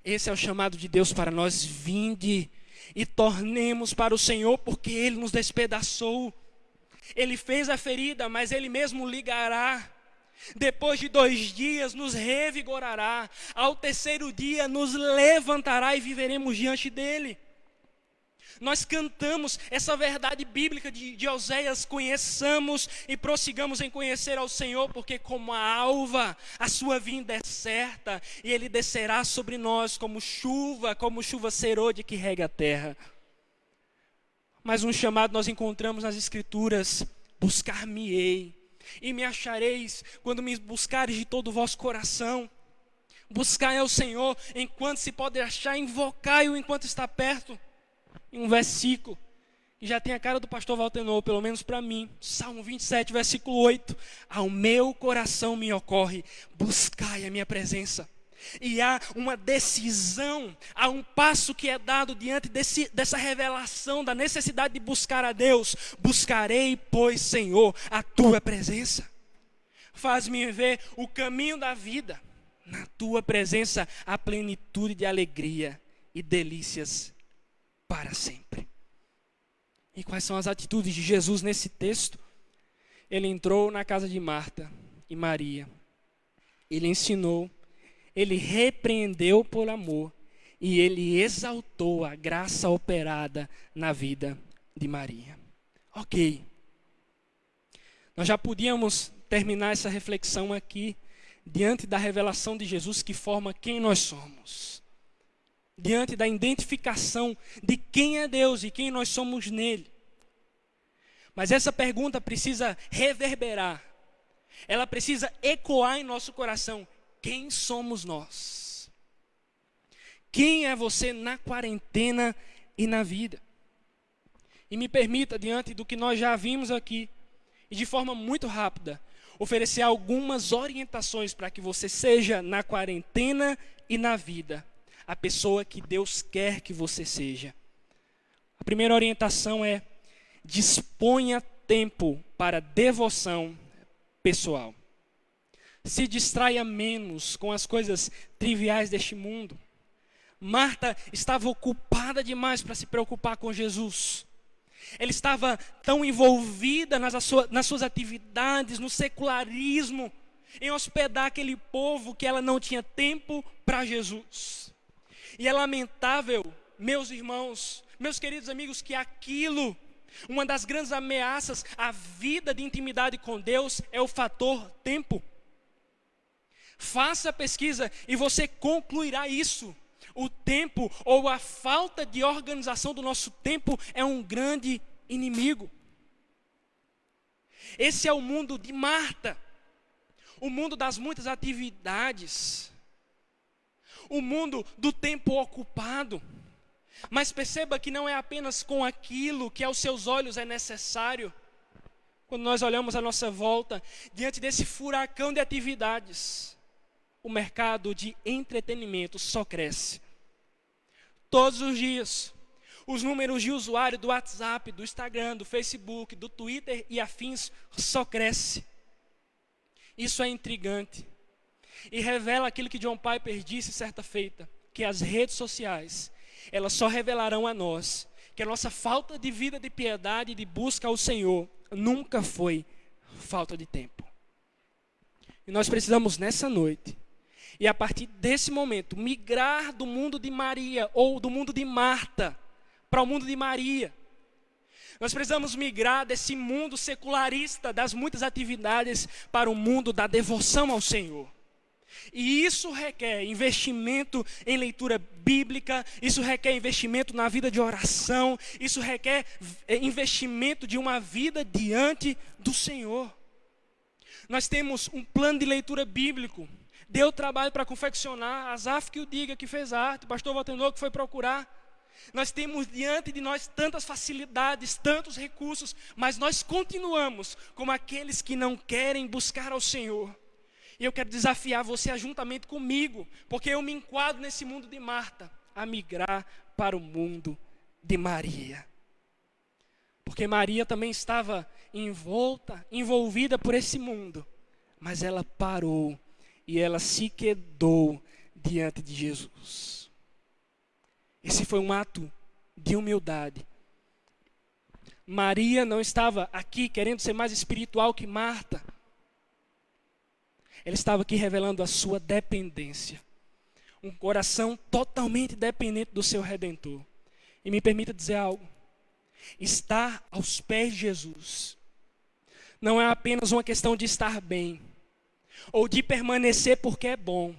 Esse é o chamado de Deus para nós. Vinde e tornemos para o Senhor, porque Ele nos despedaçou. Ele fez a ferida, mas Ele mesmo ligará. Depois de 2 dias nos revigorará. Ao 3º dia nos levantará e viveremos diante dEle. Nós cantamos essa verdade bíblica de Oséias: conheçamos e prossigamos em conhecer ao Senhor, porque como a alva, a sua vinda é certa, e Ele descerá sobre nós como chuva serôdia que rega a terra. Mais um chamado nós encontramos nas Escrituras: buscar-me-ei, e me achareis, quando me buscares de todo o vosso coração. Buscai ao Senhor enquanto se pode achar, invocai-o enquanto está perto. Em um versículo que já tem a cara do pastor Valtenor, pelo menos para mim, Salmo 27, versículo 8: ao meu coração me ocorre, buscai a minha presença. E há uma decisão, há um passo que é dado diante dessa revelação da necessidade de buscar a Deus. Buscarei, pois, Senhor, a tua presença. Faz-me ver o caminho da vida. Na tua presença há plenitude de alegria e delícias para sempre. E quais são as atitudes de Jesus nesse texto? Ele entrou na casa de Marta e Maria. Ele ensinou, ele repreendeu por amor e ele exaltou a graça operada na vida de Maria. Ok. Nós já podíamos terminar essa reflexão aqui diante da revelação de Jesus que forma quem nós somos. Diante da identificação de quem é Deus e quem nós somos nele. Mas essa pergunta precisa reverberar. Ela precisa ecoar em nosso coração. Quem somos nós? Quem é você na quarentena e na vida? E me permita, diante do que nós já vimos aqui, e de forma muito rápida, oferecer algumas orientações para que você seja na quarentena e na vida a pessoa que Deus quer que você seja. A primeira orientação é: disponha tempo para devoção pessoal. Se distraia menos com as coisas triviais deste mundo. Marta estava ocupada demais para se preocupar com Jesus. Ela estava tão envolvida nas suas atividades, no secularismo, em hospedar aquele povo, que ela não tinha tempo para Jesus. E é lamentável, meus irmãos, meus queridos amigos, que uma das grandes ameaças à vida de intimidade com Deus é o fator tempo. Faça a pesquisa e você concluirá isso. O tempo, ou a falta de organização do nosso tempo, é um grande inimigo. Esse é o mundo de Marta, o mundo das muitas atividades, o mundo do tempo ocupado. Mas perceba que não é apenas com aquilo que aos seus olhos é necessário. Quando nós olhamos à nossa volta, diante desse furacão de atividades, o mercado de entretenimento só cresce. Todos os dias, os números de usuário do WhatsApp, do Instagram, do Facebook, do Twitter e afins só cresce. Isso é intrigante e revela aquilo que John Piper disse certa feita, que as redes sociais, elas só revelarão a nós que a nossa falta de vida de piedade e de busca ao Senhor nunca foi falta de tempo. E nós precisamos nessa noite, e a partir desse momento, migrar do mundo de Maria ou do mundo de Marta para o mundo de Maria. Nós precisamos migrar desse mundo secularista, das muitas atividades, para o mundo da devoção ao Senhor. E isso requer investimento em leitura bíblica, isso requer investimento na vida de oração, isso requer investimento de uma vida diante do Senhor. Nós temos um plano de leitura bíblico. Deu trabalho para confeccionar, Asaf que o diga, que fez a arte, o pastor Valtenor que foi procurar. Nós temos diante de nós tantas facilidades, tantos recursos, mas nós continuamos como aqueles que não querem buscar ao Senhor. E eu quero desafiar você a, juntamente comigo, porque eu me enquadro nesse mundo de Marta, a migrar para o mundo de Maria. Porque Maria também estava envolvida por esse mundo, mas ela parou e ela se quedou diante de Jesus. Esse foi um ato de humildade. Maria não estava aqui querendo ser mais espiritual que Marta. Ela estava aqui revelando a sua dependência. Um coração totalmente dependente do seu Redentor. E me permita dizer algo. Estar aos pés de Jesus não é apenas uma questão de estar bem, ou de permanecer porque é bom.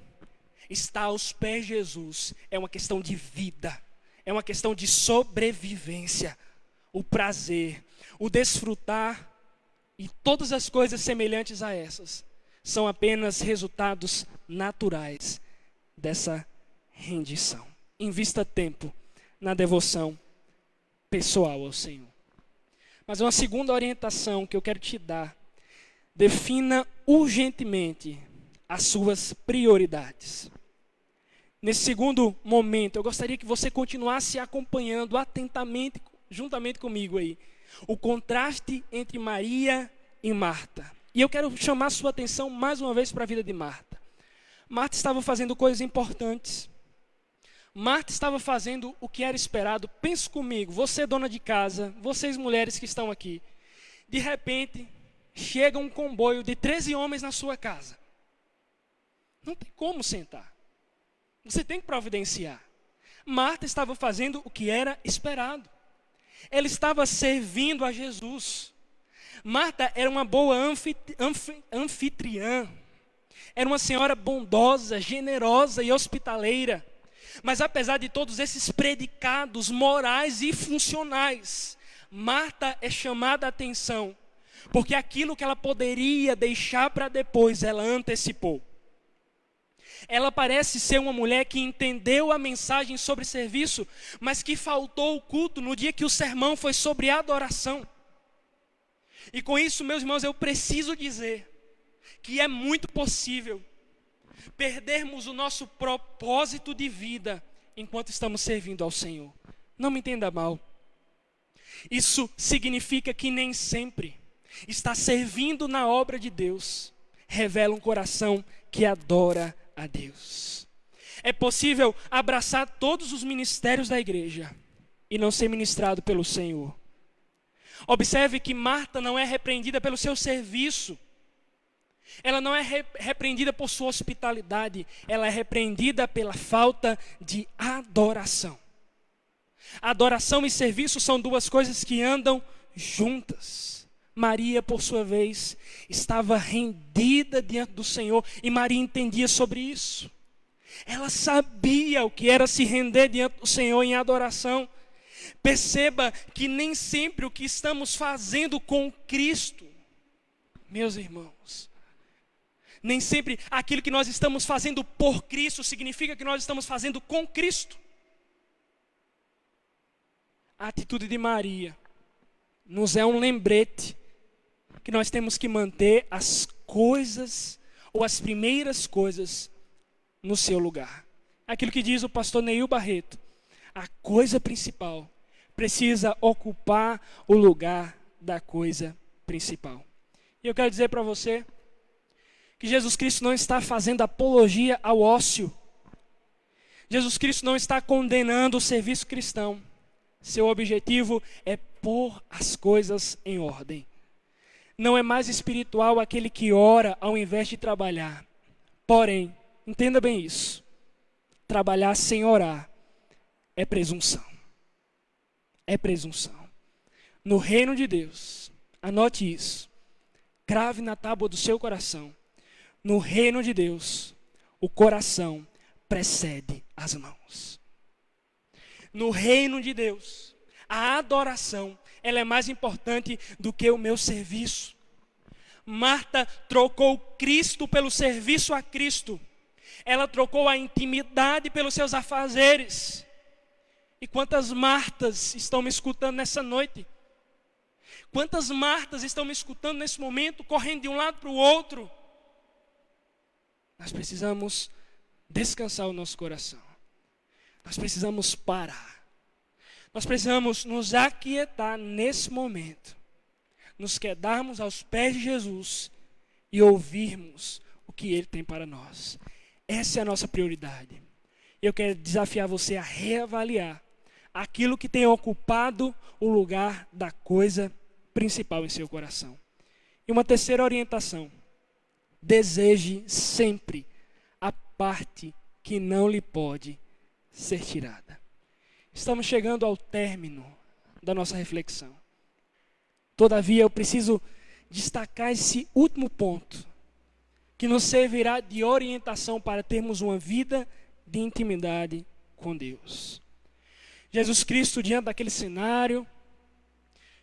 Estar aos pés de Jesus é uma questão de vida, é uma questão de sobrevivência. O prazer, o desfrutar e todas as coisas semelhantes a essas são apenas resultados naturais dessa rendição. Invista tempo na devoção pessoal ao Senhor. Mas uma segunda orientação que eu quero te dar: defina urgentemente as suas prioridades. Nesse segundo momento, eu gostaria que você continuasse acompanhando atentamente, juntamente comigo aí, o contraste entre Maria e Marta. E eu quero chamar sua atenção mais uma vez para a vida de Marta. Marta estava fazendo coisas importantes. Marta estava fazendo o que era esperado. Pense comigo, você dona de casa, vocês mulheres que estão aqui. De repente, chega um comboio de 13 homens na sua casa. Não tem como sentar. Você tem que providenciar. Marta estava fazendo o que era esperado. Ela estava servindo a Jesus. Marta era uma boa anfitriã. Era uma senhora bondosa, generosa e hospitaleira. Mas apesar de todos esses predicados morais e funcionais, Marta é chamada a atenção, porque aquilo que ela poderia deixar para depois, ela antecipou. Ela parece ser uma mulher que entendeu a mensagem sobre serviço, mas que faltou o culto no dia que o sermão foi sobre adoração. E com isso, meus irmãos, eu preciso dizer que é muito possível perdermos o nosso propósito de vida enquanto estamos servindo ao Senhor. Não me entenda mal. Isso significa que nem sempre estar servindo na obra de Deus revela um coração que adora a Deus. É possível abraçar todos os ministérios da igreja e não ser ministrado pelo Senhor. Observe que Marta não é repreendida pelo seu serviço. Ela não é repreendida por sua hospitalidade. Ela é repreendida pela falta de adoração. Adoração e serviço são duas coisas que andam juntas. Maria, por sua vez, estava rendida diante do Senhor, e Maria entendia sobre isso. Ela sabia o que era se render diante do Senhor em adoração. Perceba que nem sempre o que estamos fazendo com Cristo, meus irmãos, nem sempre aquilo que nós estamos fazendo por Cristo significa que nós estamos fazendo com Cristo. A atitude de Maria nos é um lembrete que nós temos que manter as coisas, ou as primeiras coisas, no seu lugar. Aquilo que diz o pastor Neil Barreto: a coisa principal precisa ocupar o lugar da coisa principal. E eu quero dizer para você que Jesus Cristo não está fazendo apologia ao ócio. Jesus Cristo não está condenando o serviço cristão. Seu objetivo é pôr as coisas em ordem. Não é mais espiritual aquele que ora ao invés de trabalhar. Porém, entenda bem isso: trabalhar sem orar é presunção. É presunção. No reino de Deus, anote isso, crave na tábua do seu coração: no reino de Deus, o coração precede as mãos. No reino de Deus, a adoração, ela é mais importante do que o meu serviço. Marta trocou Cristo pelo serviço a Cristo. Ela trocou a intimidade pelos seus afazeres. E quantas Martas estão me escutando nessa noite? Quantas Martas estão me escutando nesse momento, correndo de um lado para o outro? Nós precisamos descansar o nosso coração. Nós precisamos parar. Nós precisamos nos aquietar nesse momento. Nos quedarmos aos pés de Jesus e ouvirmos o que Ele tem para nós. Essa é a nossa prioridade. Eu quero desafiar você a reavaliar aquilo que tem ocupado o lugar da coisa principal em seu coração. E uma terceira orientação: deseje sempre a parte que não lhe pode ser tirada. estamos chegando ao término da nossa reflexão. Todavia, eu preciso destacar esse último ponto, que nos servirá de orientação para termos uma vida de intimidade com Deus. Jesus Cristo, diante daquele cenário,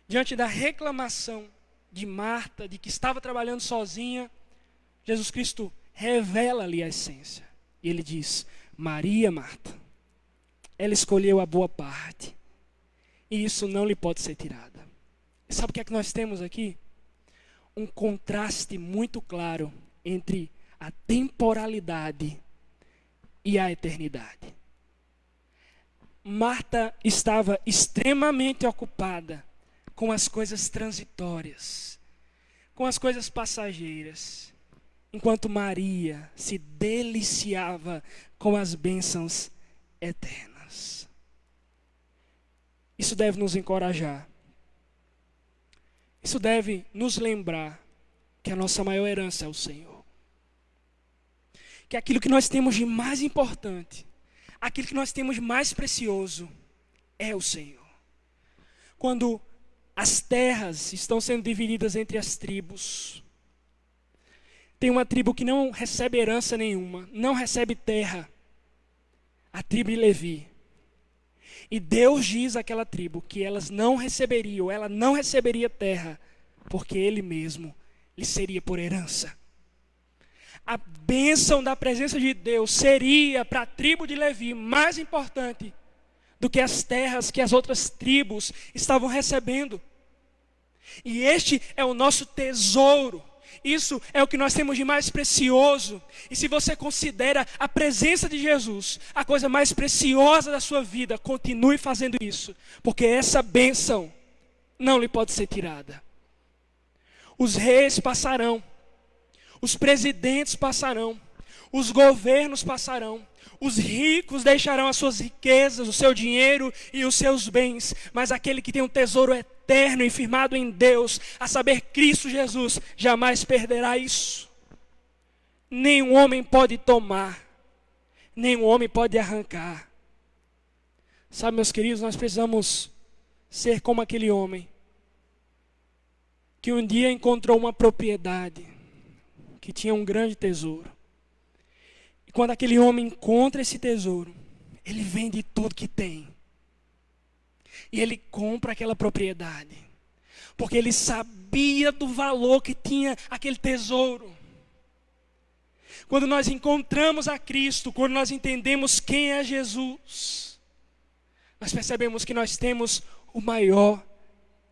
diante da reclamação de Marta, de que estava trabalhando sozinha, Jesus Cristo revela ali a essência. E ele diz: Maria, Marta, ela escolheu a boa parte, e isso não lhe pode ser tirada. E sabe o que é que nós temos aqui? Um contraste muito claro entre a temporalidade e a eternidade. Marta estava extremamente ocupada com as coisas transitórias, com as coisas passageiras, enquanto Maria se deliciava com as bênçãos eternas. Isso deve nos encorajar. Isso deve nos lembrar que a nossa maior herança é o Senhor. Que aquilo que nós temos de mais importante, aquilo que nós temos de mais precioso, é o Senhor. Quando as terras estão sendo divididas entre as tribos, tem uma tribo que não recebe herança nenhuma, não recebe terra, a tribo de Levi. E Deus diz àquela tribo que elas não receberiam, ela não receberia terra, porque Ele mesmo lhe seria por herança. A bênção da presença de Deus seria para a tribo de Levi mais importante do que as terras que as outras tribos estavam recebendo. E este é o nosso tesouro. Isso é o que nós temos de mais precioso. E se você considera a presença de Jesus a coisa mais preciosa da sua vida, continue fazendo isso, porque essa bênção não lhe pode ser tirada. Os reis passarão, os presidentes passarão, os governos passarão, os ricos deixarão as suas riquezas, o seu dinheiro e os seus bens, mas aquele que tem um tesouro eterno e firmado em Deus, a saber, Cristo Jesus, jamais perderá isso. Nenhum homem pode tomar, nenhum homem pode arrancar. Sabe, meus queridos, nós precisamos ser como aquele homem que um dia encontrou uma propriedade que tinha um grande tesouro. E quando aquele homem encontra esse tesouro, ele vende tudo que tem. E ele compra aquela propriedade, porque ele sabia do valor que tinha aquele tesouro. Quando nós encontramos a Cristo, quando nós entendemos quem é Jesus, nós percebemos que nós temos o maior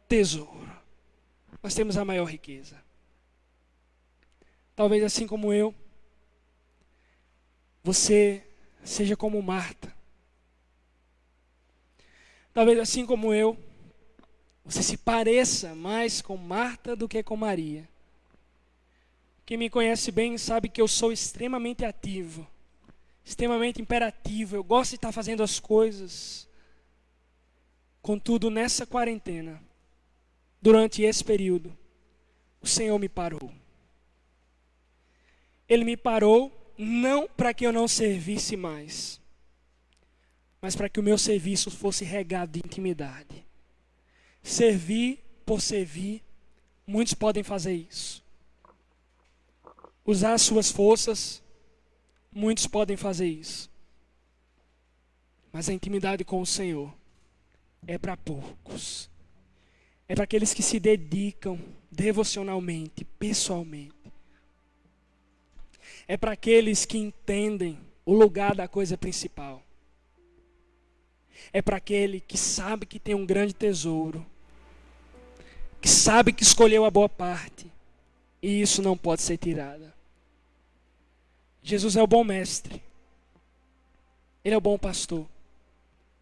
tesouro. Nós temos a maior riqueza. Talvez assim como eu, você seja como Marta. Talvez assim como eu, você se pareça mais com Marta do que com Maria. Quem me conhece bem sabe que eu sou extremamente ativo, extremamente imperativo. Eu gosto de estar fazendo as coisas. Contudo, nessa quarentena, durante esse período, o Senhor me parou. Ele me parou não para que eu não servisse mais, mas para que o meu serviço fosse regado de intimidade. Servir por servir, muitos podem fazer isso. Usar as suas forças, muitos podem fazer isso. Mas a intimidade com o Senhor é para poucos. É para aqueles que se dedicam devocionalmente, pessoalmente. É para aqueles que entendem o lugar da coisa principal. É para aquele que sabe que tem um grande tesouro, que sabe que escolheu a boa parte, e isso não pode ser tirado. Jesus é o bom mestre, Ele é o bom pastor,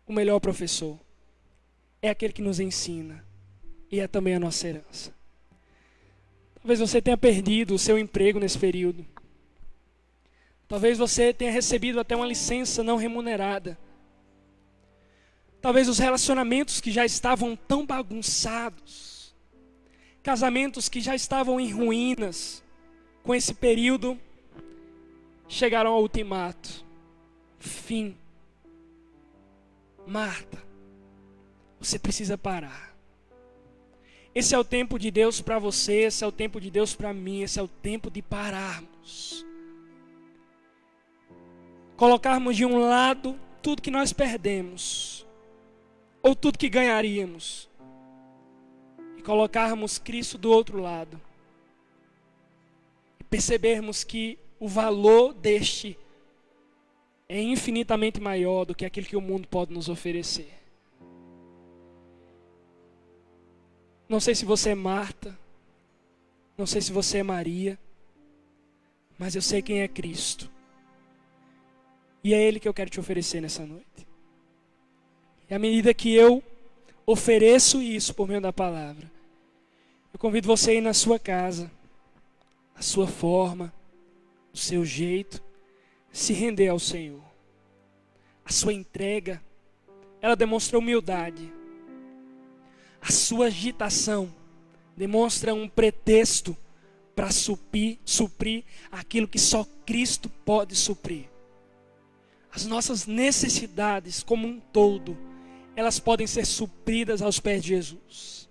o melhor professor, é aquele que nos ensina, e é também a nossa herança. Talvez você tenha perdido o seu emprego nesse período. Talvez você tenha recebido até uma licença não remunerada. Talvez os relacionamentos que já estavam tão bagunçados, casamentos que já estavam em ruínas, com esse período, chegaram ao ultimato. Fim. Marta, você precisa parar. Esse é o tempo de Deus para você, esse é o tempo de Deus para mim, esse é o tempo de pararmos. Colocarmos de um lado tudo que nós perdemos, ou tudo que ganharíamos, e colocarmos Cristo do outro lado. E percebermos que o valor deste é infinitamente maior do que aquilo que o mundo pode nos oferecer. Não sei se você é Marta, não sei se você é Maria, mas eu sei quem é Cristo. E é Ele que eu quero te oferecer nessa noite. E à medida que eu ofereço isso por meio da palavra, eu convido você a ir na sua casa, a sua forma, do seu jeito, se render ao Senhor. A sua entrega, ela demonstra humildade. A sua agitação demonstra um pretexto para suprir aquilo que só Cristo pode suprir. As nossas necessidades como um todo, elas podem ser supridas aos pés de Jesus.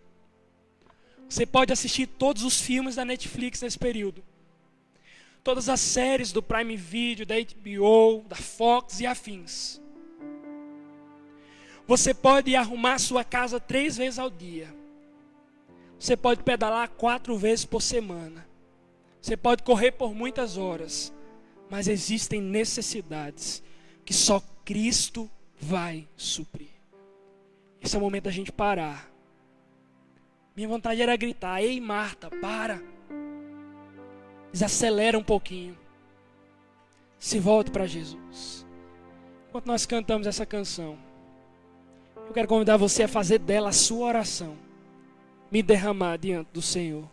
Você pode assistir todos os filmes da Netflix nesse período. Todas as séries do Prime Video, da HBO, da Fox e afins. Você pode arrumar sua casa 3 vezes ao dia. Você pode pedalar 4 vezes por semana. Você pode correr por muitas horas. Mas existem necessidades que só Cristo vai suprir. Esse é o momento da gente parar. Minha vontade era gritar: ei Marta, para. Desacelera um pouquinho. Se volte para Jesus. Enquanto nós cantamos essa canção, eu quero convidar você a fazer dela a sua oração. Me derramar diante do Senhor.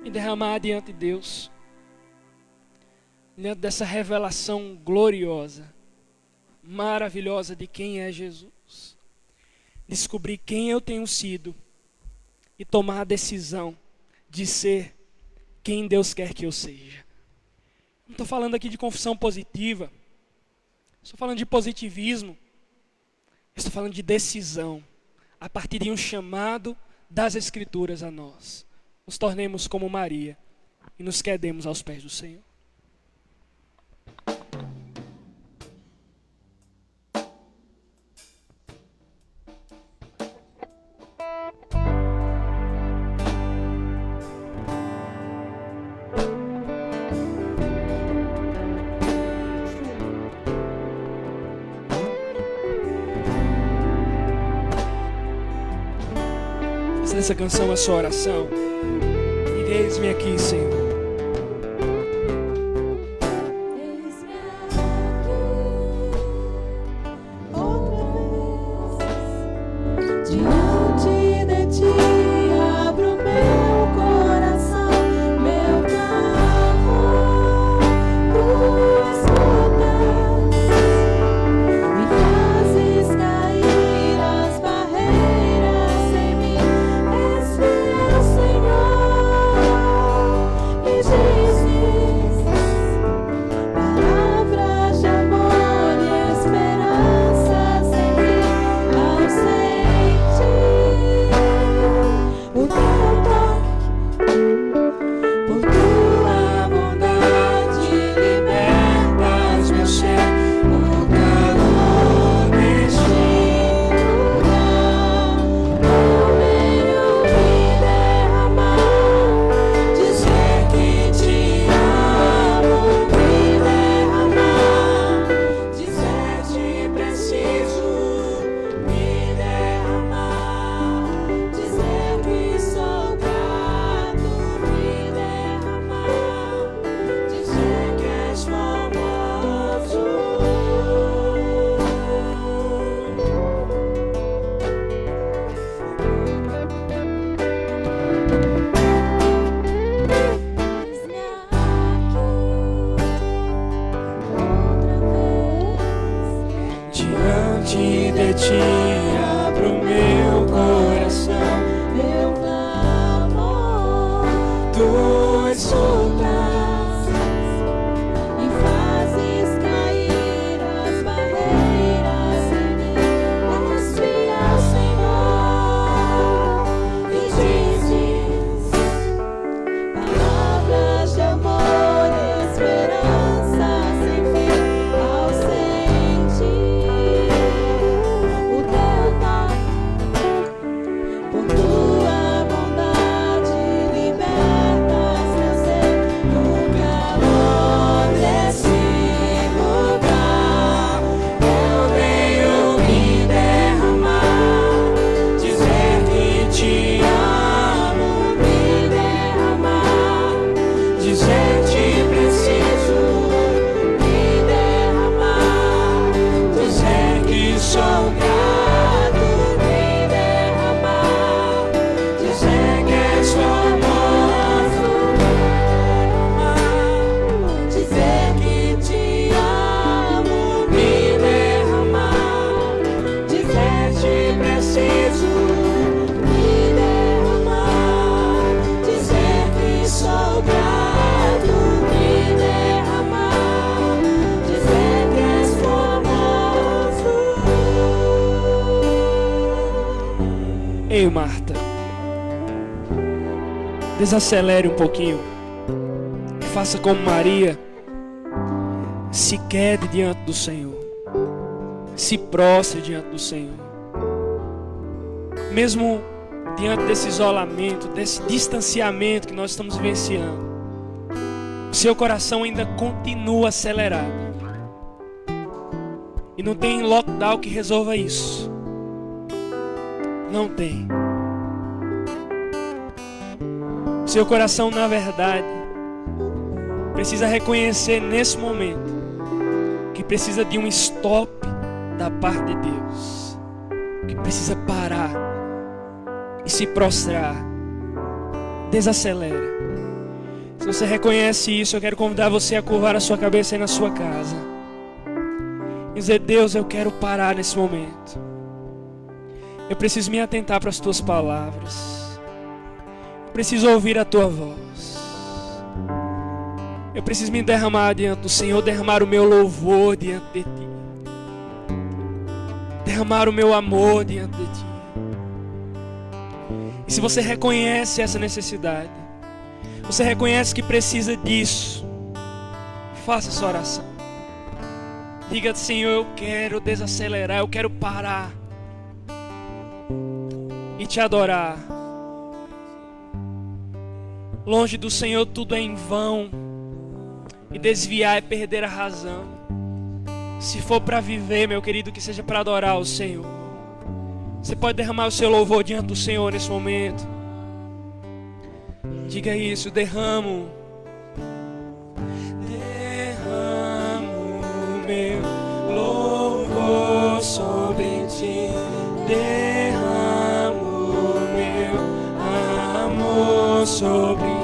Me derramar diante de Deus. Diante dessa revelação gloriosa, maravilhosa de quem é Jesus. Descobrir quem eu tenho sido e tomar a decisão de ser quem Deus quer que eu seja. Não estou falando aqui de confissão positiva. Estou falando de positivismo. Estou falando de decisão. A partir de um chamado das Escrituras a nós. Nos tornemos como Maria e nos quedemos aos pés do Senhor. Essa canção é a sua oração. E eis-me aqui, Senhor. Diante de ti abro meu coração, meu clamor, tu escutas, me fazes cair as barreiras em mim, és fiel, Senhor, Ei, Marta, desacelere um pouquinho e faça como Maria. Se quede diante do Senhor, se prostre diante do Senhor. Mesmo diante desse isolamento, desse distanciamento que nós estamos vivenciando, seu coração ainda continua acelerado. E não tem lockdown que resolva isso. Não tem. Seu coração, na verdade, precisa reconhecer nesse momento que precisa de um stop da parte de Deus, que precisa parar e se prostrar. Desacelera. Se você reconhece isso, eu quero convidar você a curvar a sua cabeça aí na sua casa e dizer: Deus, eu quero parar nesse momento. Eu preciso me atentar para as tuas palavras. Eu preciso ouvir a tua voz. Eu preciso me derramar diante do Senhor, derramar o meu louvor diante de ti, derramar o meu amor diante de ti. E se você reconhece essa necessidade, você reconhece que precisa disso, faça essa oração. Diga: Senhor, eu quero desacelerar, eu quero parar e te adorar. Longe do Senhor tudo é em vão, e desviar é perder a razão. Se for para viver, meu querido, que seja para adorar o Senhor. Você pode derramar o seu louvor diante do Senhor nesse momento. Diga isso: derramo meu louvor sobre ti, derramo meu amor sobre ti.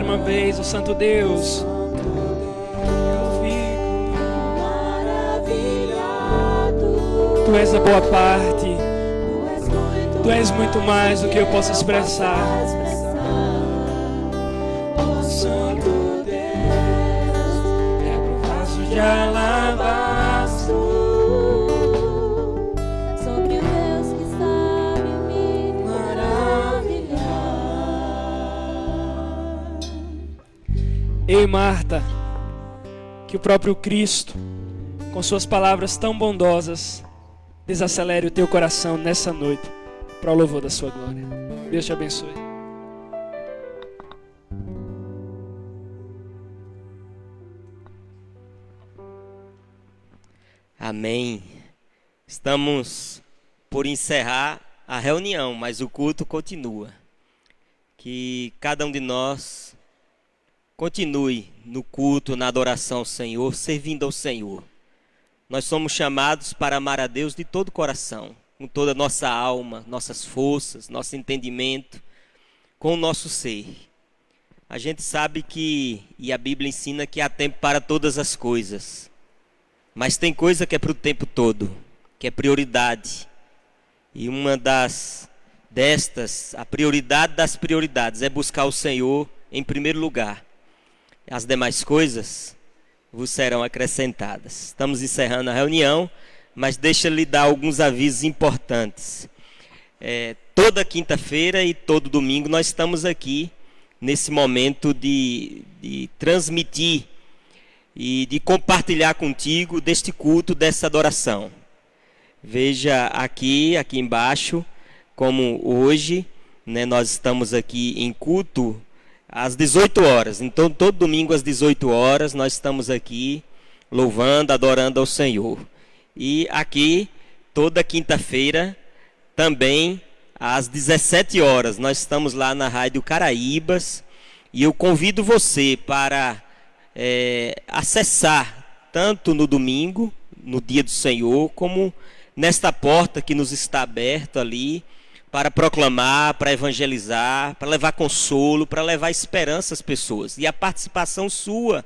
Uma vez, o Santo Deus, eu fico maravilhado. Tu és a boa parte, tu és muito mais do que eu posso expressar. Oh, Santo Deus, quebra o vaso de alabastro sobre o Deus que sabe me maravilhar. Ei, Marta, que o próprio Cristo, com suas palavras tão bondosas, desacelere o teu coração nessa noite, para o louvor da sua glória. Deus te abençoe. Amém. Estamos por encerrar a reunião, mas o culto continua. Que cada um de nós continue no culto, na adoração ao Senhor, servindo ao Senhor. Nós somos chamados para amar a Deus de todo o coração, com toda a nossa alma, nossas forças, nosso entendimento, com o nosso ser. A gente sabe que, e a Bíblia ensina que há tempo para todas as coisas. Mas tem coisa que é para o tempo todo, que é prioridade. E uma a prioridade das prioridades é buscar o Senhor em primeiro lugar. As demais coisas vos serão acrescentadas. Estamos encerrando a reunião, mas deixa eu lhe dar alguns avisos importantes. Toda quinta-feira e todo domingo nós estamos aqui nesse momento de transmitir e de compartilhar contigo deste culto, dessa adoração. Veja aqui embaixo, como hoje, né, nós estamos aqui em culto às 18 horas. Então, todo domingo às 18 horas, nós estamos aqui louvando, adorando ao Senhor. E aqui, toda quinta-feira, também às 17 horas. Nós estamos lá na Rádio Caraíbas e eu convido você para acessar tanto no domingo, no dia do Senhor, como nesta porta que nos está aberta ali, para proclamar, para evangelizar, para levar consolo, para levar esperança às pessoas. E a participação sua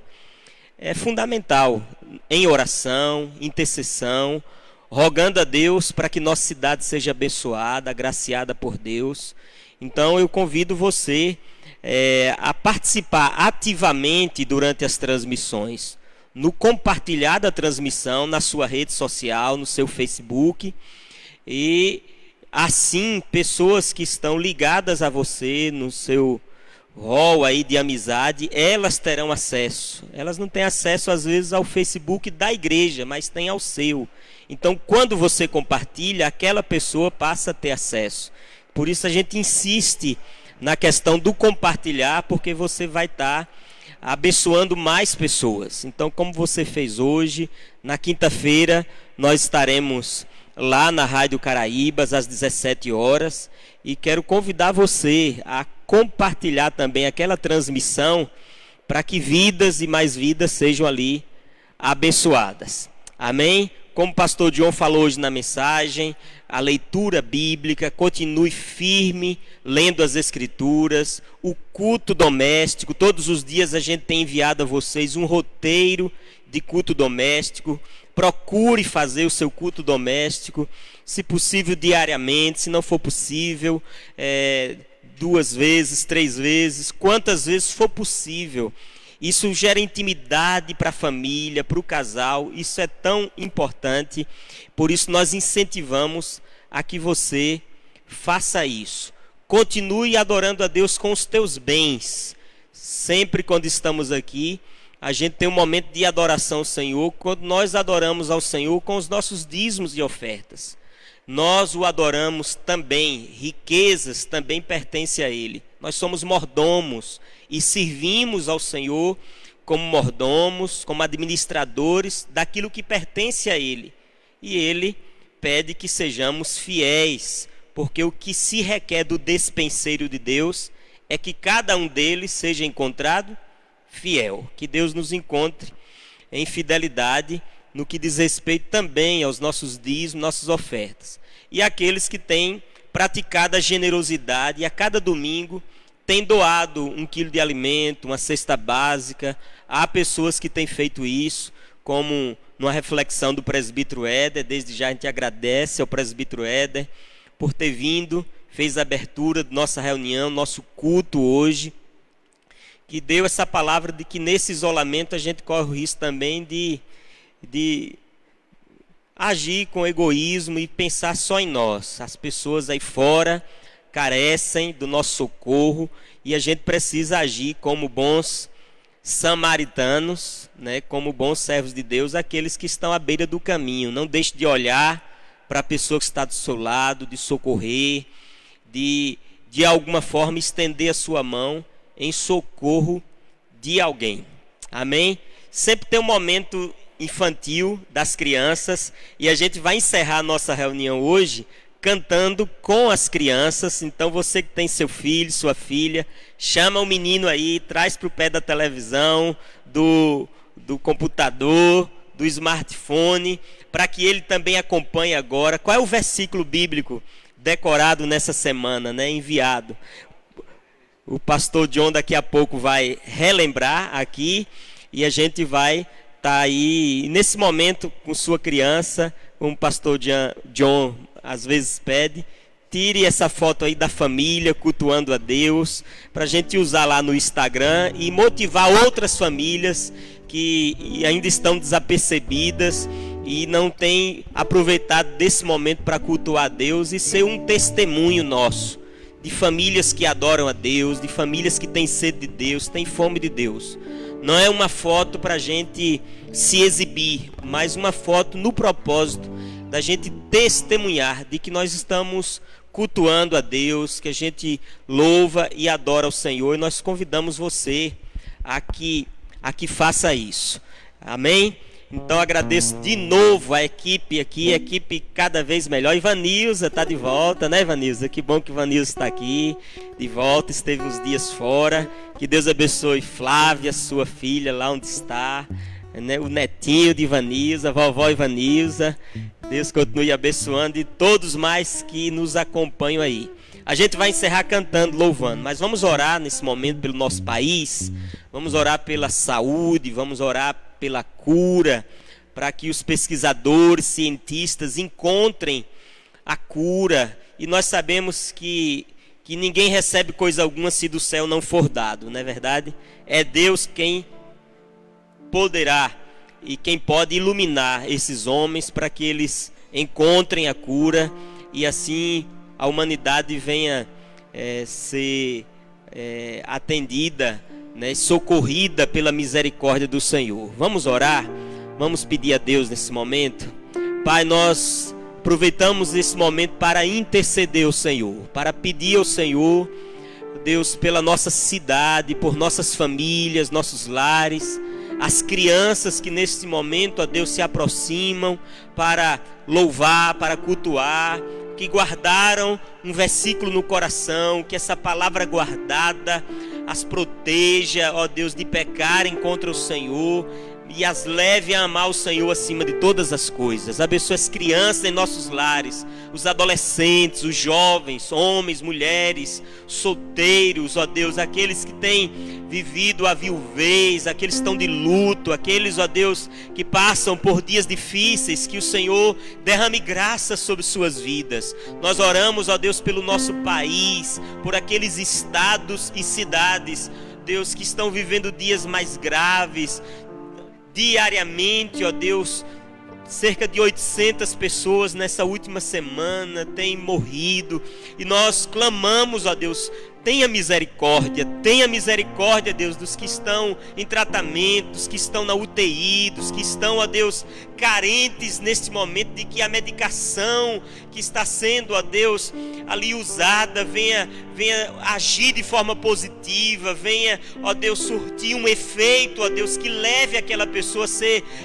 é fundamental em oração, intercessão, rogando a Deus para que nossa cidade seja abençoada, agraciada por Deus. Então eu convido você a participar ativamente durante as transmissões, no compartilhar da transmissão na sua rede social, no seu Facebook, e assim pessoas que estão ligadas a você no seu rol aí de amizade, elas terão acesso. Elas não têm acesso às vezes ao Facebook da igreja, mas têm ao seu. Então quando você compartilha, aquela pessoa passa a ter acesso. Por isso a gente insiste na questão do compartilhar, porque você vai estar abençoando mais pessoas. Então, como você fez hoje, na quinta-feira nós estaremos lá na Rádio Caraíbas às 17 horas e quero convidar você a compartilhar também aquela transmissão para que vidas e mais vidas sejam ali abençoadas. Amém? Como o pastor John falou hoje na mensagem, a leitura bíblica, continue firme, lendo as escrituras, o culto doméstico. Todos os dias a gente tem enviado a vocês um roteiro de culto doméstico. Procure fazer o seu culto doméstico, se possível diariamente, se não for possível, 2 vezes, 3 vezes, quantas vezes for possível. Isso gera intimidade para a família, para o casal, isso é tão importante. Por isso nós incentivamos a que você faça isso. Continue adorando a Deus com os teus bens. Sempre quando estamos aqui, a gente tem um momento de adoração ao Senhor, quando nós adoramos ao Senhor com os nossos dízimos e ofertas. Nós o adoramos também, riquezas também pertencem a Ele. Nós somos mordomos e servimos ao Senhor como mordomos, como administradores daquilo que pertence a Ele. E Ele pede que sejamos fiéis, porque o que se requer do despenseiro de Deus é que cada um deles seja encontrado fiel. Que Deus nos encontre em fidelidade no que diz respeito também aos nossos dízimos, nossas ofertas. E aqueles que têm praticado a generosidade e a cada domingo têm doado 1 quilo de alimento, uma cesta básica. Há pessoas que têm feito isso, como numa reflexão do presbítero Éder. Desde já a gente agradece ao presbítero Éder por ter vindo, fez a abertura de nossa reunião, nosso culto hoje, que deu essa palavra de que nesse isolamento a gente corre o risco também de agir com egoísmo e pensar só em nós. As pessoas aí fora carecem do nosso socorro e a gente precisa agir como bons samaritanos, né, como bons servos de Deus, aqueles que estão à beira do caminho. Não deixe de olhar para a pessoa que está do seu lado, de socorrer, de alguma forma estender a sua mão em socorro de alguém. Amém? Sempre tem um momento infantil das crianças e a gente vai encerrar a nossa reunião hoje cantando com as crianças. Então você que tem seu filho, sua filha, chama o menino aí, traz para o pé da televisão, do computador, do smartphone, para que ele também acompanhe agora. Qual é o versículo bíblico decorado nessa semana, né, enviado? O pastor John daqui a pouco vai relembrar aqui e a gente vai estar aí nesse momento com sua criança, como o pastor John às vezes pede. Tire essa foto aí da família cultuando a Deus, para a gente usar lá no Instagram e motivar outras famílias que ainda estão desapercebidas e não têm aproveitado desse momento para cultuar a Deus e ser um testemunho nosso, de famílias que adoram a Deus, de famílias que têm sede de Deus, têm fome de Deus. Não é uma foto para a gente se exibir, mas uma foto no propósito da gente testemunhar de que nós estamos cultuando a Deus, que a gente louva e adora o Senhor, e nós convidamos você a que faça isso. Amém? Então agradeço de novo a equipe aqui, a equipe cada vez melhor. Ivanilza está de volta, né, Ivanilza? Que bom que Ivanilza está aqui, de volta, esteve uns dias fora. Que Deus abençoe Flávia, sua filha, lá onde está, né? O netinho de Ivanilza, a vovó Ivanilza. Deus continue abençoando e todos mais que nos acompanham aí. A gente vai encerrar cantando, louvando, mas vamos orar nesse momento pelo nosso país, vamos orar pela saúde, vamos orar pela cura, para que os pesquisadores, cientistas encontrem a cura. E nós sabemos que ninguém recebe coisa alguma se do céu não for dado, não é verdade? É Deus quem poderá e quem pode iluminar esses homens para que eles encontrem a cura e assim a humanidade venha ser atendida, né, socorrida pela misericórdia do Senhor. Vamos orar, vamos pedir a Deus nesse momento. Pai, nós aproveitamos esse momento para interceder ao Senhor, para pedir ao Senhor, Deus, pela nossa cidade, por nossas famílias, nossos lares, as crianças que nesse momento, ó Deus, se aproximam para louvar, para cultuar, que guardaram um versículo no coração, que essa palavra guardada as proteja, ó Deus, de pecarem contra o Senhor e as leve a amar o Senhor acima de todas as coisas. Abençoa as crianças em nossos lares, os adolescentes, os jovens, homens, mulheres, solteiros, ó Deus, aqueles que têm vivido a viuvez, aqueles que estão de luto, aqueles, ó Deus, que passam por dias difíceis, que o Senhor derrame graça sobre suas vidas. Nós oramos, ó Deus, pelo nosso país, por aqueles estados e cidades, Deus, que estão vivendo dias mais graves. Diariamente, ó Deus, cerca de 800 pessoas nessa última semana têm morrido. E nós clamamos, ó Deus, tenha misericórdia, Deus, dos que estão em tratamento, dos que estão na UTI, dos que estão, ó Deus, carentes neste momento, de que a medicação que está sendo, ó Deus, ali usada, venha agir de forma positiva, venha, ó Deus, surtir um efeito, ó Deus, que leve aquela pessoa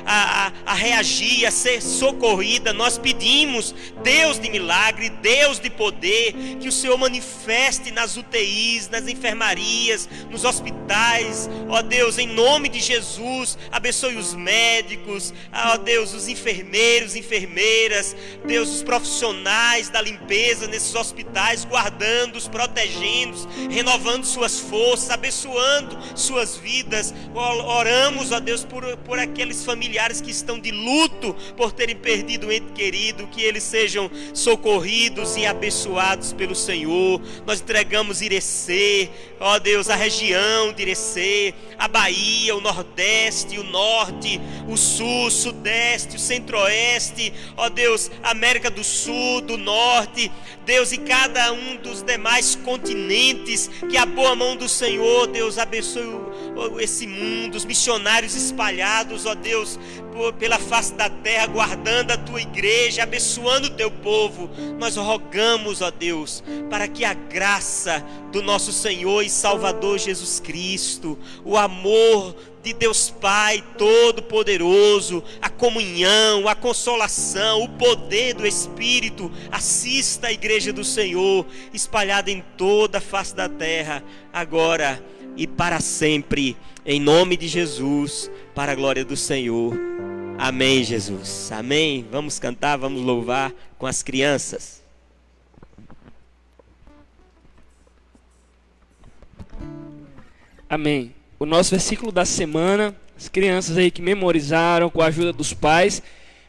a reagir, a ser socorrida. Nós pedimos, Deus de milagre, Deus de poder, que o Senhor manifeste nas UTIs, nas enfermarias, nos hospitais, ó Deus, em nome de Jesus. Abençoe os médicos, ó Deus, os enfermeiros, enfermeiras, Deus, os profissionais da limpeza nesses hospitais, guardando-os, protegendo-os, renovando suas forças, abençoando suas vidas. Oramos, ó Deus, por aqueles familiares que estão de luto por terem perdido um ente querido, que eles sejam socorridos e abençoados pelo Senhor. Nós entregamos Irecê, ó Deus, a região de Irecê, a Bahia, o Nordeste, o Norte, o Sul, o Sudeste, o Centro-Oeste, ó Deus, a América do Sul, do Norte, Deus, e cada um dos demais continentes, que a boa mão do Senhor, Deus, abençoe esse mundo, os missionários espalhados, ó Deus, pela face da terra, guardando a tua igreja, abençoando o teu povo. Nós rogamos, ó Deus, para que a graça do nosso Senhor e Salvador Jesus Cristo, o amor de Deus Pai Todo-Poderoso, a comunhão, a consolação, o poder do Espírito assista a igreja do Senhor, espalhada em toda a face da terra, agora e para sempre, em nome de Jesus, para a glória do Senhor. Amém, Jesus. Amém. Vamos cantar, vamos louvar com as crianças. Amém. O nosso versículo da semana, as crianças aí que memorizaram com a ajuda dos pais,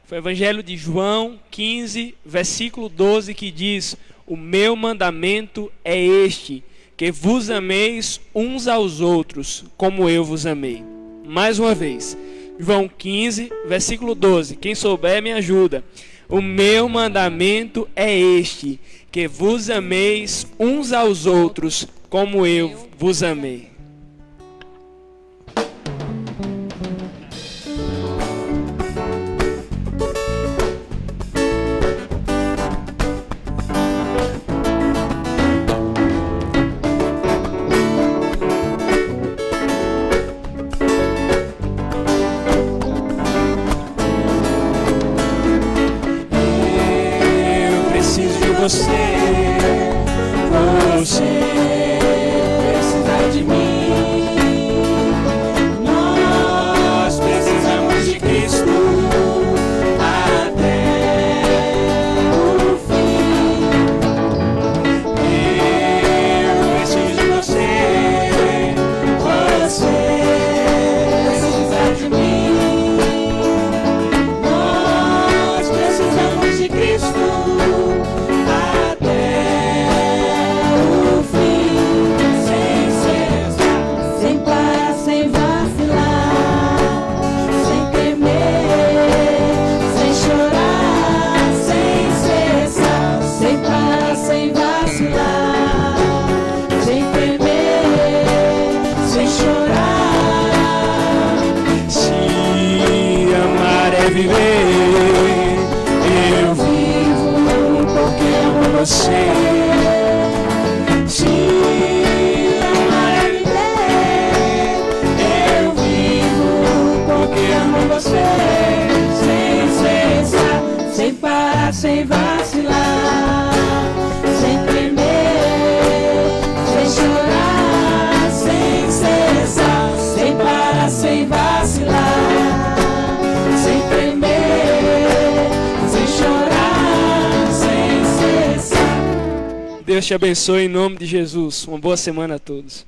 foi o Evangelho de João 15, versículo 12, que diz: o meu mandamento é este, que vos ameis uns aos outros, como eu vos amei. Mais uma vez, João 15, versículo 12, quem souber me ajuda. O meu mandamento é este, que vos ameis uns aos outros, como eu vos amei. viver. Eu vivo porque amo você. Se amar é viver, eu vivo porque amo você. Sem cessar, sem parar, sem vacilar, sem tremer, sem chorar, sem cessar, sem parar, sem vacilar, sem tremer, sem chorar, sem cessar. Deus te abençoe em nome de Jesus. Uma boa semana a todos.